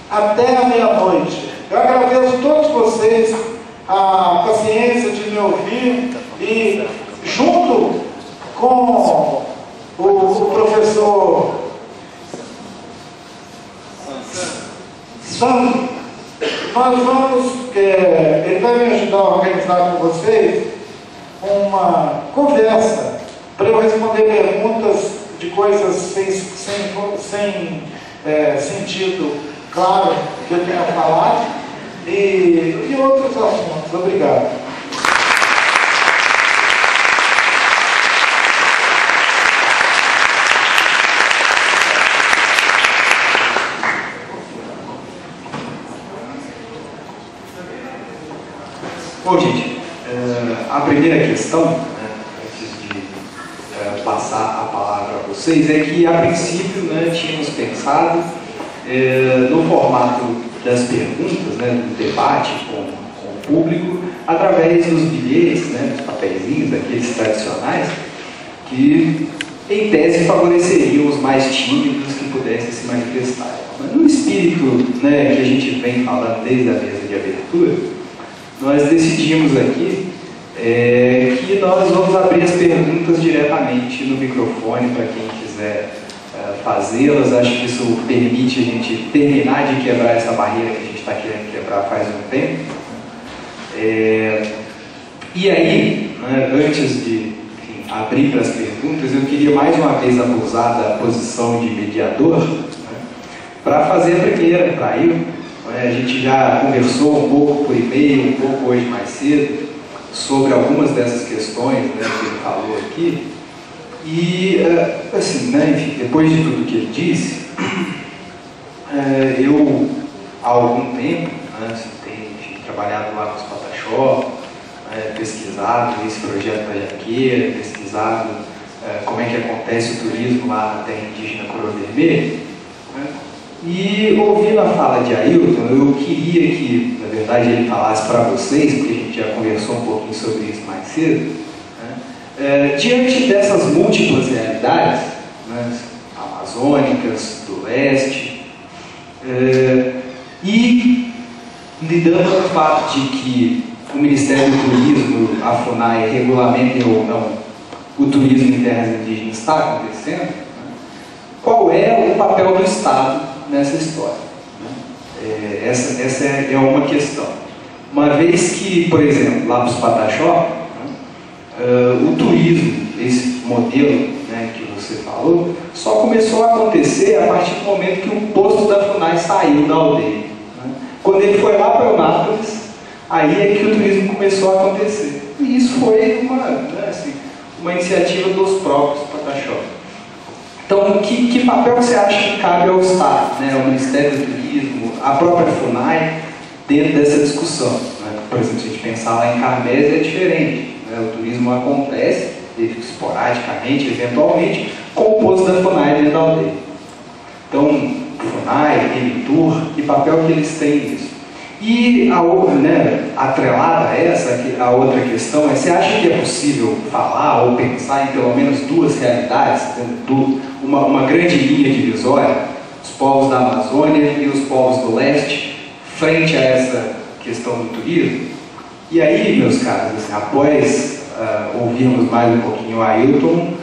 até a meia-noite. Eu agradeço a todos vocês a paciência de me ouvir e, junto com o professor Sandro, nós vamos, ele vai me ajudar a organizar com vocês uma conversa para eu responder perguntas de coisas sem sentido claro que eu tenha falado e outros assuntos. Obrigado. Bom, gente, a primeira questão, né, antes de passar a palavra a vocês, é que, a princípio, né, tínhamos pensado no formato das perguntas, né, do debate com o público, através dos bilhetes, né, dos papeizinhos, aqueles tradicionais, que, em tese, favoreceriam os mais tímidos que pudessem se manifestar. Mas, no espírito, né, que a gente vem falando desde a mesa de abertura, nós decidimos aqui que nós vamos abrir as perguntas diretamente no microfone para quem quiser fazê-las. Acho que isso permite a gente terminar de quebrar essa barreira que a gente está querendo quebrar faz um tempo. E aí, né, antes de abrir para as perguntas, eu queria mais uma vez abusar da posição de mediador, né, para fazer a primeira, para eu. A gente já conversou um pouco por e-mail, um pouco hoje mais cedo, sobre algumas dessas questões, né, que ele falou aqui. E, assim, né, enfim, depois de tudo que ele disse, eu, há algum tempo, né, assim, tenho trabalhado lá com os Pataxó, pesquisado esse projeto da Jaqueira, pesquisado como é que acontece o turismo lá na terra indígena Coroa Vermelha, né? E ouvindo a fala de Ailton, eu queria que, na verdade, ele falasse para vocês, porque a gente já conversou um pouquinho sobre isso mais cedo, né? Diante dessas múltiplas realidades, né, amazônicas, do leste, e lidando com o fato de que o Ministério do Turismo, a FUNAI, regulamentem ou não o turismo em terras indígenas está acontecendo, né? Qual é o papel do Estado nessa história, né? Essa é uma questão. Uma vez que, por exemplo, lá para os Pataxó, né, o turismo, esse modelo, né, que você falou, só começou a acontecer a partir do momento que o posto da FUNAI saiu da aldeia, né? Quando ele foi lá para Eunápolis, aí é que o turismo começou a acontecer. E isso foi uma iniciativa dos próprios Pataxó. Então, que papel você acha que cabe ao Estado, né, ao Ministério do Turismo, à própria FUNAI, dentro dessa discussão, né? Por exemplo, se a gente pensar lá em Carmésia, é diferente, né? O turismo acontece, esporadicamente, eventualmente, com o posto da FUNAI dentro da aldeia. Então, FUNAI, Emitur, que papel que eles têm nisso? E a outra, né, atrelada a essa, a outra questão é: você acha que é possível falar ou pensar em pelo menos duas realidades, uma grande linha divisória, os povos da Amazônia e os povos do leste, frente a essa questão do turismo? E aí, meus caros, assim, após ouvirmos mais um pouquinho o Ailton,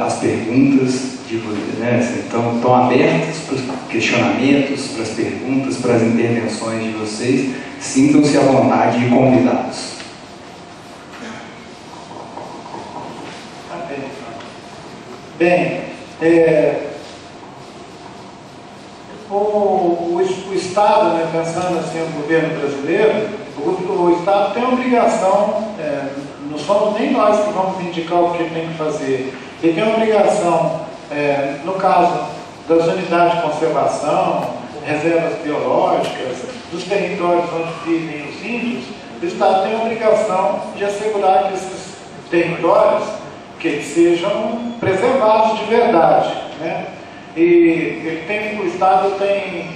as perguntas de vocês, né, assim, estão abertas para os questionamentos, para as perguntas, para as intervenções de vocês. Sintam-se à vontade e convidados. Bem, o Estado, né, pensando assim, o governo brasileiro, o Estado tem a obrigação, não somos nem nós que vamos indicar o que ele tem que fazer, ele tem a obrigação, no caso das unidades de conservação, reservas biológicas, dos territórios onde vivem os índios, o Estado tem a obrigação de assegurar que esses territórios que eles sejam preservados de verdade, né? E o Estado tem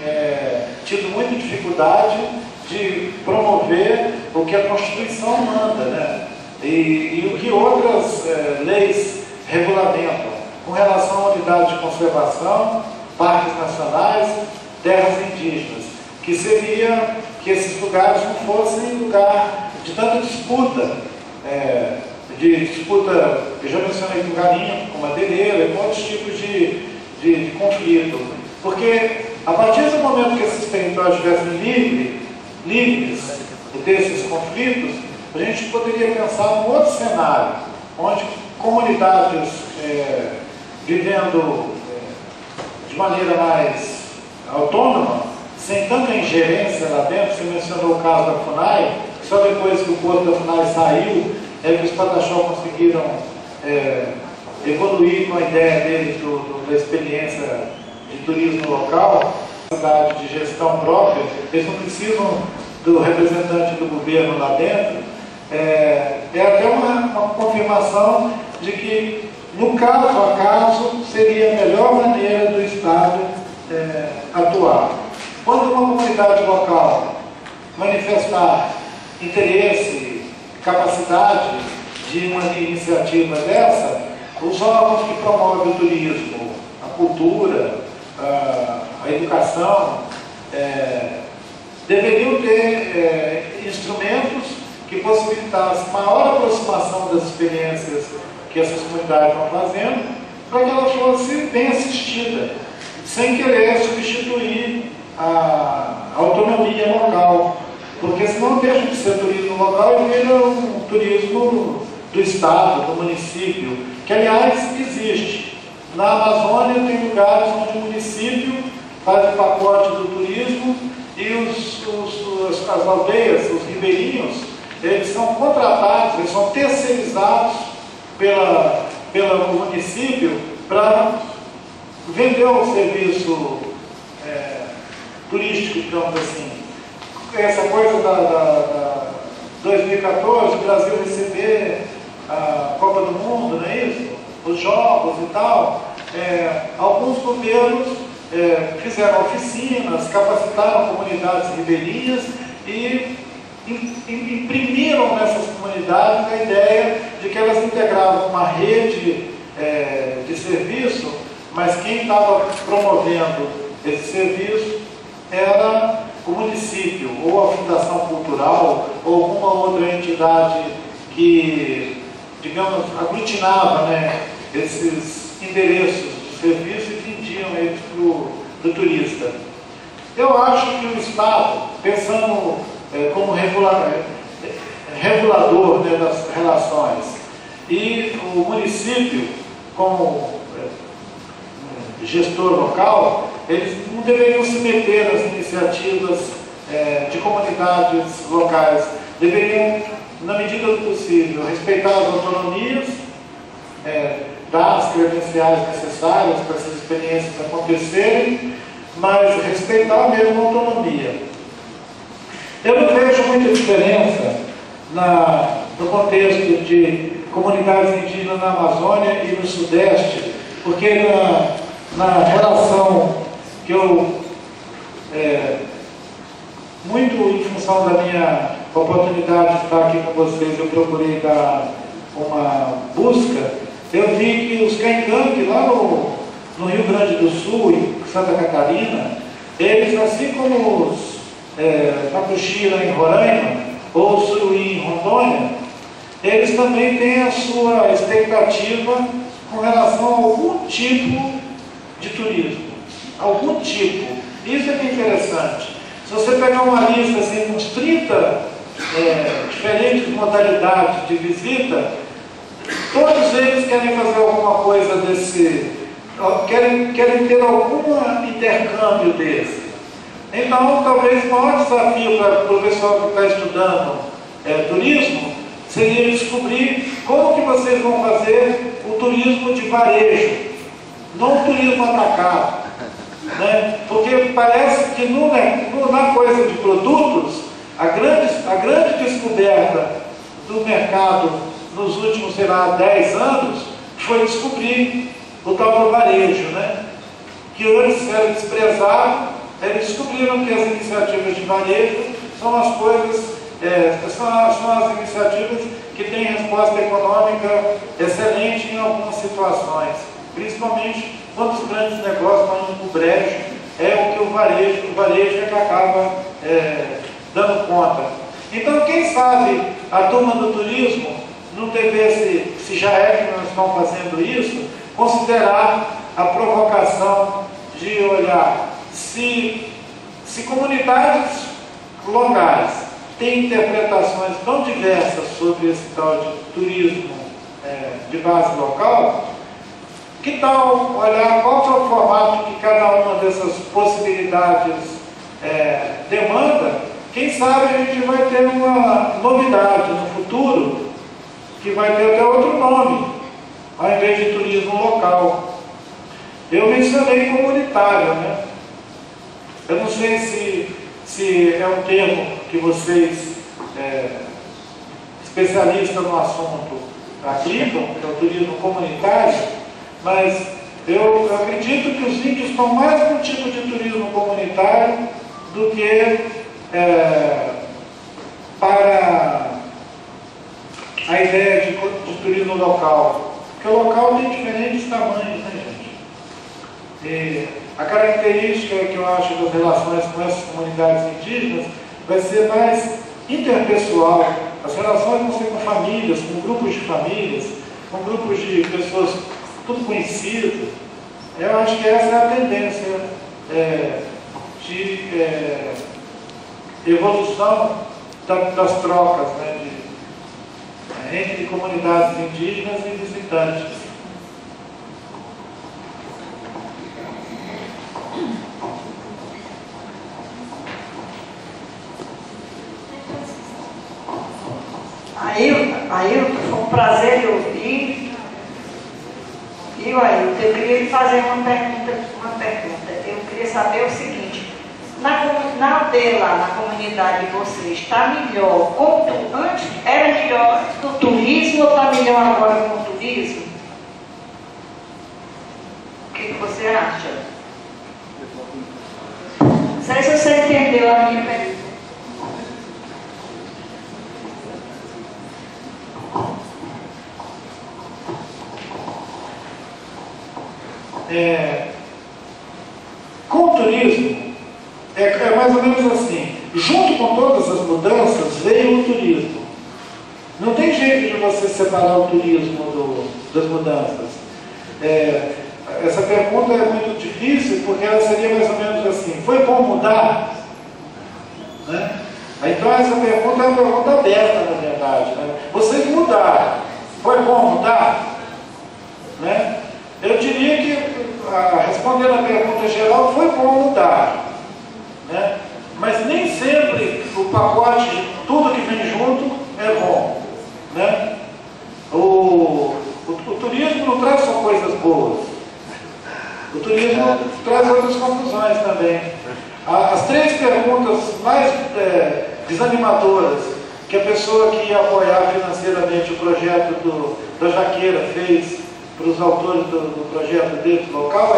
tido muita dificuldade de promover o que a Constituição manda, né? E o que outras leis regulamentam com relação à unidade de conservação, parques nacionais, terras indígenas, que seria que esses lugares não fossem lugar de tanta disputa, eu já mencionei com garimpo, com madeireira, com outros tipos de conflito. Porque a partir do momento que esses territórios estivessem livres desses conflitos, a gente poderia pensar num outro cenário, onde comunidades vivendo de maneira mais autônoma, sem tanta ingerência lá dentro. Você mencionou o caso da FUNAI, só depois que o corpo da FUNAI saiu, que os Pataxó conseguiram evoluir com a ideia deles da experiência de turismo local, cidade de gestão própria. Eles não precisam do representante do governo lá dentro. É até uma confirmação de que, no caso a caso, seria a melhor maneira do Estado atuar. Quando uma comunidade local manifestar interesse, capacidade de uma iniciativa dessa, os órgãos que promovem o turismo, a cultura, a educação, deveriam ter instrumentos que possibilitassem maior aproximação das experiências que essas comunidades estão fazendo, para que ela fosse bem assistida, sem querer substituir a autonomia local. Porque senão deixa de ser turismo local e vira um turismo do Estado, do município, que aliás existe. Na Amazônia tem lugares onde o município faz o pacote do turismo e as aldeias, os ribeirinhos, eles são contratados, eles são terceirizados pelo município para vender o serviço turístico, digamos assim. Essa coisa da 2014, o Brasil receber a Copa do Mundo, não é isso? Os jogos e tal. Alguns governos fizeram oficinas, capacitaram comunidades ribeirinhas e imprimiram nessas comunidades a ideia de que elas integravam uma rede de serviço, mas quem estava promovendo esse serviço era o município, ou a Fundação Cultural, ou alguma outra entidade que, digamos, aglutinava, né, esses endereços de serviço e vendiam eles para o turista. Eu acho que o Estado, pensando como regulador, né, das relações, e o município como gestor local, eles não deveriam se meter nas iniciativas de comunidades locais. Deveriam, na medida do possível, respeitar as autonomias, dar as credenciais necessárias para essas experiências acontecerem, mas respeitar mesmo a autonomia. Eu não vejo muita diferença no contexto de comunidades indígenas na Amazônia e no Sudeste, porque na relação que eu, muito em função da minha oportunidade de estar aqui com vocês, eu procurei dar uma busca, eu vi que os Caingangue lá no Rio Grande do Sul e Santa Catarina, eles, assim como os Macuxira em Roraima, ou o Suruí em Rondônia, eles também têm a sua expectativa com relação a algum tipo de turismo. Algum tipo. Isso é que é interessante. Se você pegar uma lista assim, com uns 30 diferentes modalidades de visita, todos eles querem fazer alguma coisa desse, querem ter algum intercâmbio desse. Então, talvez o maior desafio para o pessoal que está estudando turismo seria descobrir como que vocês vão fazer o turismo de varejo, não o turismo atacado. Né? Porque parece que na coisa de produtos, a grande descoberta do mercado nos últimos, sei lá, 10 anos, foi descobrir o tal do varejo, né? Que antes era desprezado. Eles descobriram que as iniciativas de varejo são as coisas, são as iniciativas que têm resposta econômica excelente em algumas situações, principalmente quando os grandes negócios vão indo no brejo, é o que o varejo é que acaba dando conta. Então, quem sabe a turma do turismo não devesse, se já é que nós estamos fazendo isso, considerar a provocação de olhar se comunidades locais têm interpretações tão diversas sobre esse tal de turismo de base local, que tal olhar qual é o formato que cada uma dessas possibilidades demanda? Quem sabe a gente vai ter uma novidade no futuro, que vai ter até outro nome, ao invés de turismo local. Eu mencionei comunitário, né? Eu não sei se é um termo que vocês, especialistas no assunto, aplicam, que é o turismo comunitário, mas eu acredito que os índios estão mais no tipo de turismo comunitário do que para a ideia de turismo local. Porque o local tem diferentes tamanhos, né, gente? E a característica que eu acho das relações com essas comunidades indígenas vai ser mais interpessoal. As relações vão ser com famílias, com grupos de famílias, com grupos de pessoas tudo conhecido. Eu acho que essa é a tendência de evolução das trocas, né, entre comunidades indígenas e visitantes. Ailton, foi um prazer lhe ouvir. E Ailton, eu queria lhe fazer uma pergunta. Eu queria saber o seguinte: na aldeia lá, na comunidade de vocês, está melhor? Antes era melhor antes do turismo ou está melhor agora com o turismo? O que você acha? Não sei se você entendeu a minha pergunta. Com o turismo, é mais ou menos assim, junto com todas as mudanças veio o turismo. Não tem jeito de você separar o turismo das mudanças. Essa pergunta é muito difícil, porque ela seria mais ou menos assim: foi bom mudar? Né? Então essa pergunta é uma pergunta aberta, na verdade. Né? Vocês mudaram, foi bom mudar? Né? Eu diria que, respondendo a pergunta geral, foi bom mudar, né? Mas nem sempre o pacote, tudo que vem junto, é bom, né? O turismo não traz só coisas boas, o turismo traz outras confusões também. As 3 perguntas mais desanimadoras que a pessoa que ia apoiar financeiramente o projeto da Jaqueira fez para os autores do projeto deles local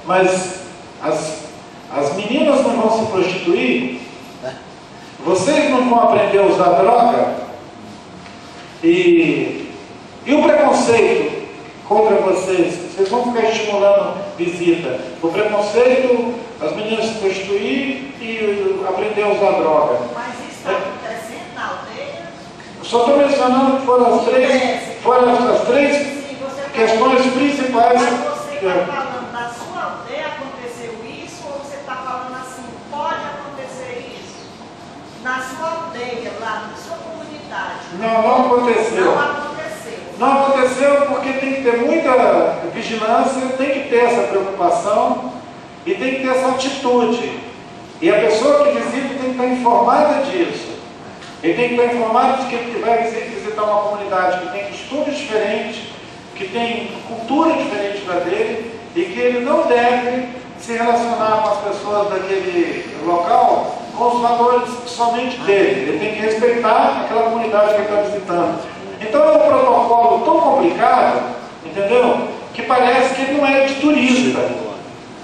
mas as meninas não vão se prostituir, vocês não vão aprender a usar droga, e o preconceito contra vocês vão ficar estimulando visita. O preconceito, as meninas se prostituir e aprender a usar droga. Mas isso está acontecendo na aldeia? Só estou mencionando que foram as três questões principais. Mas você está falando, na sua aldeia aconteceu isso, ou você está falando assim, pode acontecer isso? Na sua aldeia, lá na sua comunidade? Não aconteceu. Não aconteceu. Não aconteceu porque tem que ter muita vigilância, tem que ter essa preocupação e tem que ter essa atitude. E a pessoa que visita tem que estar informada disso. Ele tem que estar informado de que ele vai visitar uma comunidade que tem costumes diferentes, que tem cultura diferente da dele, e que ele não deve se relacionar com as pessoas daquele local com os valores somente dele. Ele tem que respeitar aquela comunidade que ele está visitando. Então é um protocolo tão complicado, entendeu? Que parece que ele não é de turista.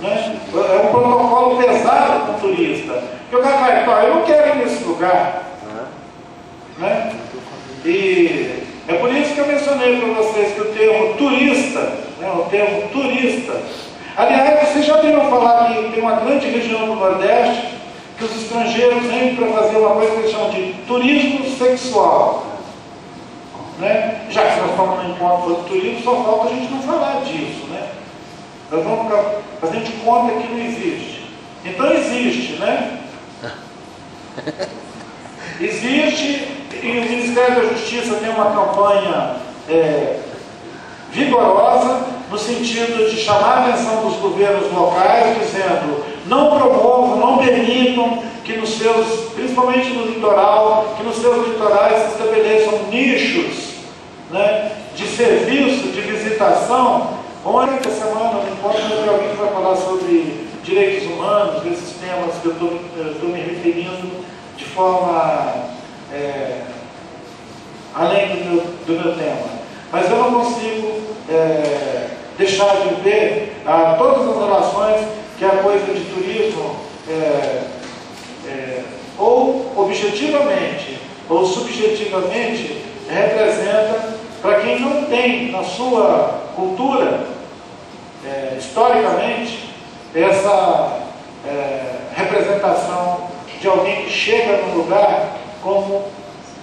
Né? É um protocolo pesado com o turista. Porque o cara vai, eu não quero ir nesse lugar. Né? E é por isso que eu mencionei para vocês que o termo turista, né, o termo turista, aliás, vocês já viram falar que tem uma grande região do Nordeste que os estrangeiros vêm para fazer uma coisa que eles chamam de turismo sexual. Né? Já que nós estamos no encontro do turismo, só falta a gente não falar disso. Né? Nós vamos ficar fazendo de conta que não existe. Então existe, né? Existe, e o Ministério da Justiça tem uma campanha vigorosa no sentido de chamar a atenção dos governos locais, dizendo: não promovam, não permitam que nos seus, principalmente no litoral, que nos seus litorais se estabeleçam nichos, né, de serviço, de visitação. Ontem, essa semana, no encontro, alguém que vai falar sobre direitos humanos, desses temas que eu estou me referindo de forma além do meu tema. Mas eu não consigo deixar de ver todas as relações que a coisa de turismo ou objetivamente ou subjetivamente representa para quem não tem na sua cultura, historicamente, essa representação de alguém que chega num lugar como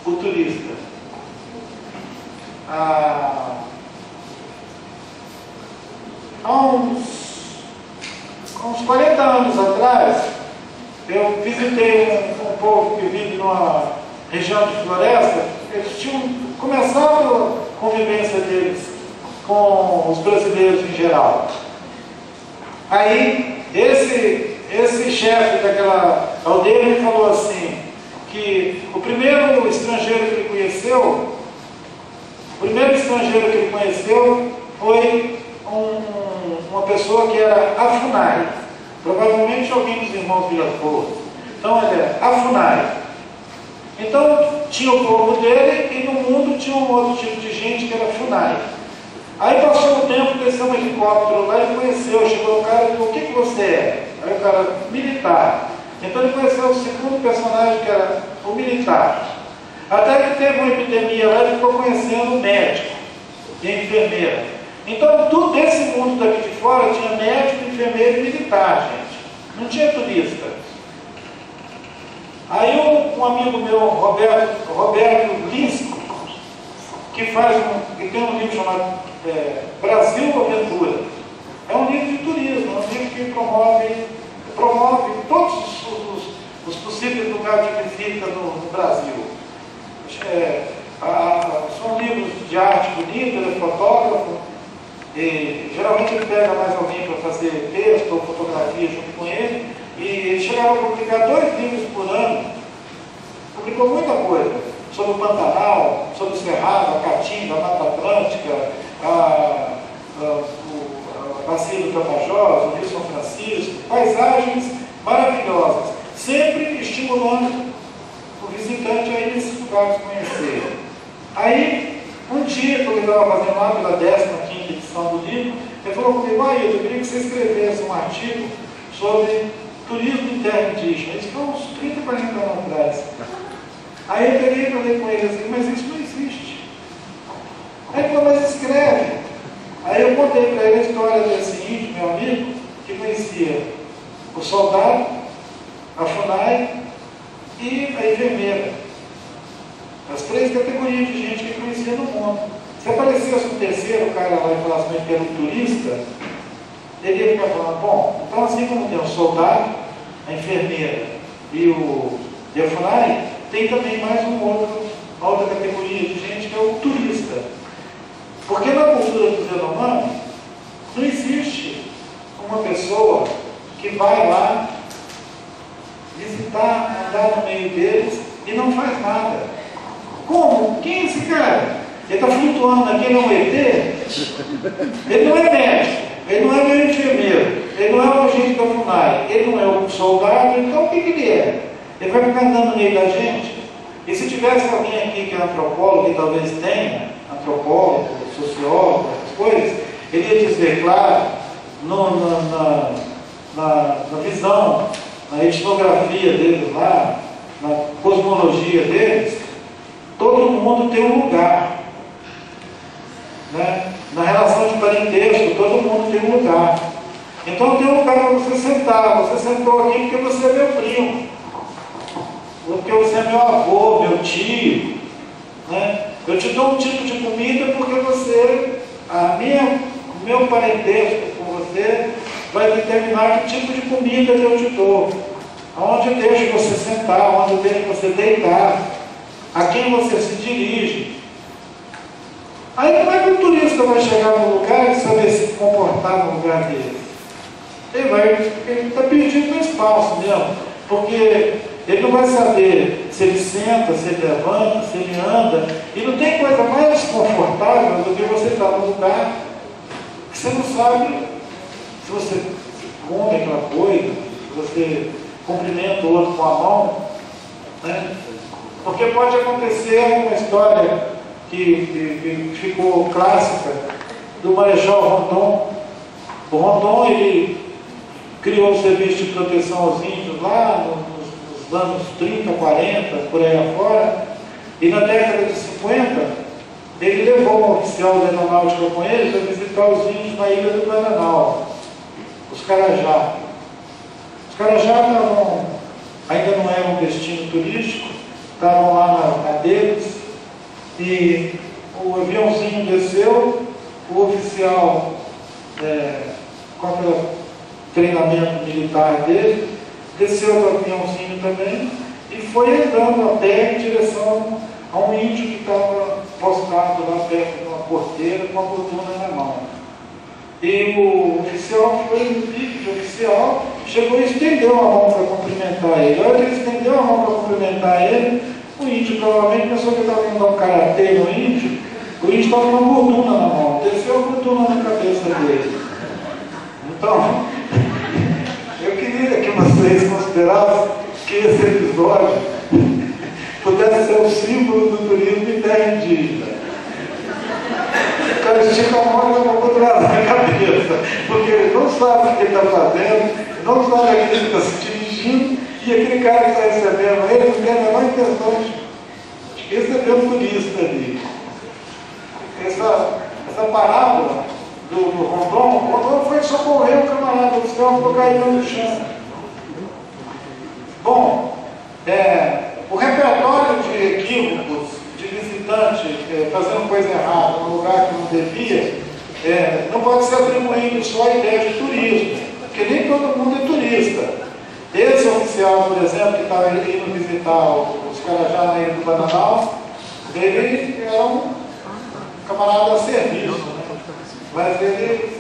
o turista. Há uns 40 anos atrás, eu visitei um povo que vive numa região de floresta. Eles começaram a convivência deles com os brasileiros em geral. Aí, esse chefe daquela aldeia me falou assim, que o primeiro estrangeiro que ele conheceu foi uma pessoa que era Afunai, provavelmente alguém dos irmãos Vilas Boas. Então ele era Afunai. Então tinha o povo dele e no mundo tinha um outro tipo de gente que era Funai. Aí passou um tempo, desceu um helicóptero lá e conheceu, chegou o cara e falou: o que você é? Aí o cara: militar. Então ele conheceu o segundo personagem, que era o militar. Até que teve uma epidemia lá, ele ficou conhecendo o médico e a enfermeira. Então, tudo desse mundo daqui de fora tinha médico, enfermeiro e militar, gente. Não tinha turista. Aí um amigo meu, Roberto Lisco, que tem um livro chamado Brasil Aventura. É um livro de turismo, é um livro que promove todos os possíveis lugares de visita no Brasil. São livros de arte bonita, ele é fotógrafo, e geralmente ele pega mais alguém para fazer texto ou fotografia junto com ele, e ele chegava a publicar 2 livros por ano. Publicou muita coisa sobre o Pantanal, sobre o Cerrado, a Caatinga, a Mata Atlântica, a Bacia do Tapajós, o Rio São Francisco, paisagens maravilhosas, sempre estimulando o visitante a ir nesses lugares conhecer. Aí, um dia, quando ele estava fazendo lá pela 15ª edição do livro, ele falou comigo: eu queria que você escrevesse um artigo sobre turismo em terra indígena. Isso foi uns 30, 40 anos atrás. Aí eu peguei e falei com ele assim: mas isso não existe. Aí ele falou: mas escreve. Aí eu contei para ele a história desse índio, meu amigo, que conhecia o soldado, a FUNAI e a enfermeira. As 3 categorias de gente que conhecia no mundo. Se aparecesse um terceiro cara lá e falasse que era um turista, ele ia ficar falando: bom, então assim como tem o soldado, a enfermeira e a FUNAI, tem também mais uma outra categoria de gente que é o turista. Porque na cultura do Yanomami não existe uma pessoa que vai lá visitar, andar no meio deles e não faz nada. Como? Quem é esse cara? Ele está flutuando aqui, ele é um ET? Ele não é médico, ele não é meu enfermeiro, ele não é o agente da FUNAI, ele não é um soldado, então o que ele é? Ele vai ficar andando no meio da gente? E se tivesse alguém aqui que é antropólogo, que talvez tenha, antropólogo, sociólogo, essas coisas, ele ia dizer, claro, na visão, na etnografia deles lá, na cosmologia deles, todo mundo tem um lugar. Né? Na relação de parentesco, todo mundo tem um lugar. Então tem um lugar para você sentar. Você sentou aqui porque você é meu primo, porque você é meu avô, meu tio. Né? Eu te dou um tipo de comida porque você, o meu parentesco com você vai determinar que tipo de comida que eu te dou, aonde eu deixo você sentar, aonde eu deixo você deitar, a quem você se dirige. Aí como é que o turista vai chegar no lugar e saber se comportar no lugar dele? Ele está perdido no espaço mesmo, porque ele não vai saber se ele senta, se ele levanta, se ele anda, e não tem coisa mais desconfortável do que você estar num lugar que você não sabe se você come aquela coisa, se você cumprimenta o outro com a mão, né? Porque pode acontecer uma história que ficou clássica do Marechal Rondon. O Rondon, ele criou o serviço de proteção aos índios lá nos anos 30, 40, por aí afora, e na década de 50, ele levou um oficial da aeronáutica com ele para visitar os índios na ilha do Bananal, os Carajá. Os Carajá ainda não eram um destino turístico, estavam lá na deles, e o aviãozinho desceu, o oficial, com aquele treinamento militar dele, desceu do aviãozinho também e foi andando a pé em direção a um índio que estava postado lá perto de uma porteira com a fortuna na mão. E o oficial foi no pique de oficial, chegou e estendeu a mão para cumprimentar ele. A hora que ele estendeu a mão para cumprimentar ele, o índio provavelmente pensou que estava indo dar um karatê no índio. O índio estava com uma fortuna na mão, desceu a fortuna na cabeça dele. Então, eu queria que vocês considerassem que esse episódio pudesse ser um símbolo do turismo em terra indígena. O cara estica a mão e leva a cotovelada na cabeça, porque ele não sabe o que ele está fazendo, não sabe a quem ele está se dirigindo, e aquele cara que está recebendo ele não tem a menor intenção de receber um turista ali. Essa parábola do Rondon, o Rondon foi socorrer o camarada oficial, ficou caído no chão. Bom, o repertório de equívocos de visitante fazendo coisa errada no lugar que não devia, não pode ser atribuído só à ideia de turismo, porque nem todo mundo é turista. Esse oficial, por exemplo, que estava indo visitar os Carajá na ilha do Bananal, ele era um camarada a serviço, né? Mas ele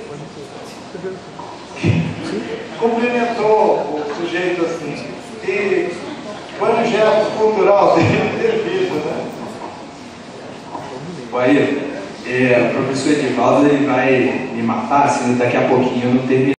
cumprimentou o sujeito assim, e foi um gesto cultural dele devido, né? Aí, o professor Edivaldo ele vai me matar se daqui a pouquinho eu não terminar.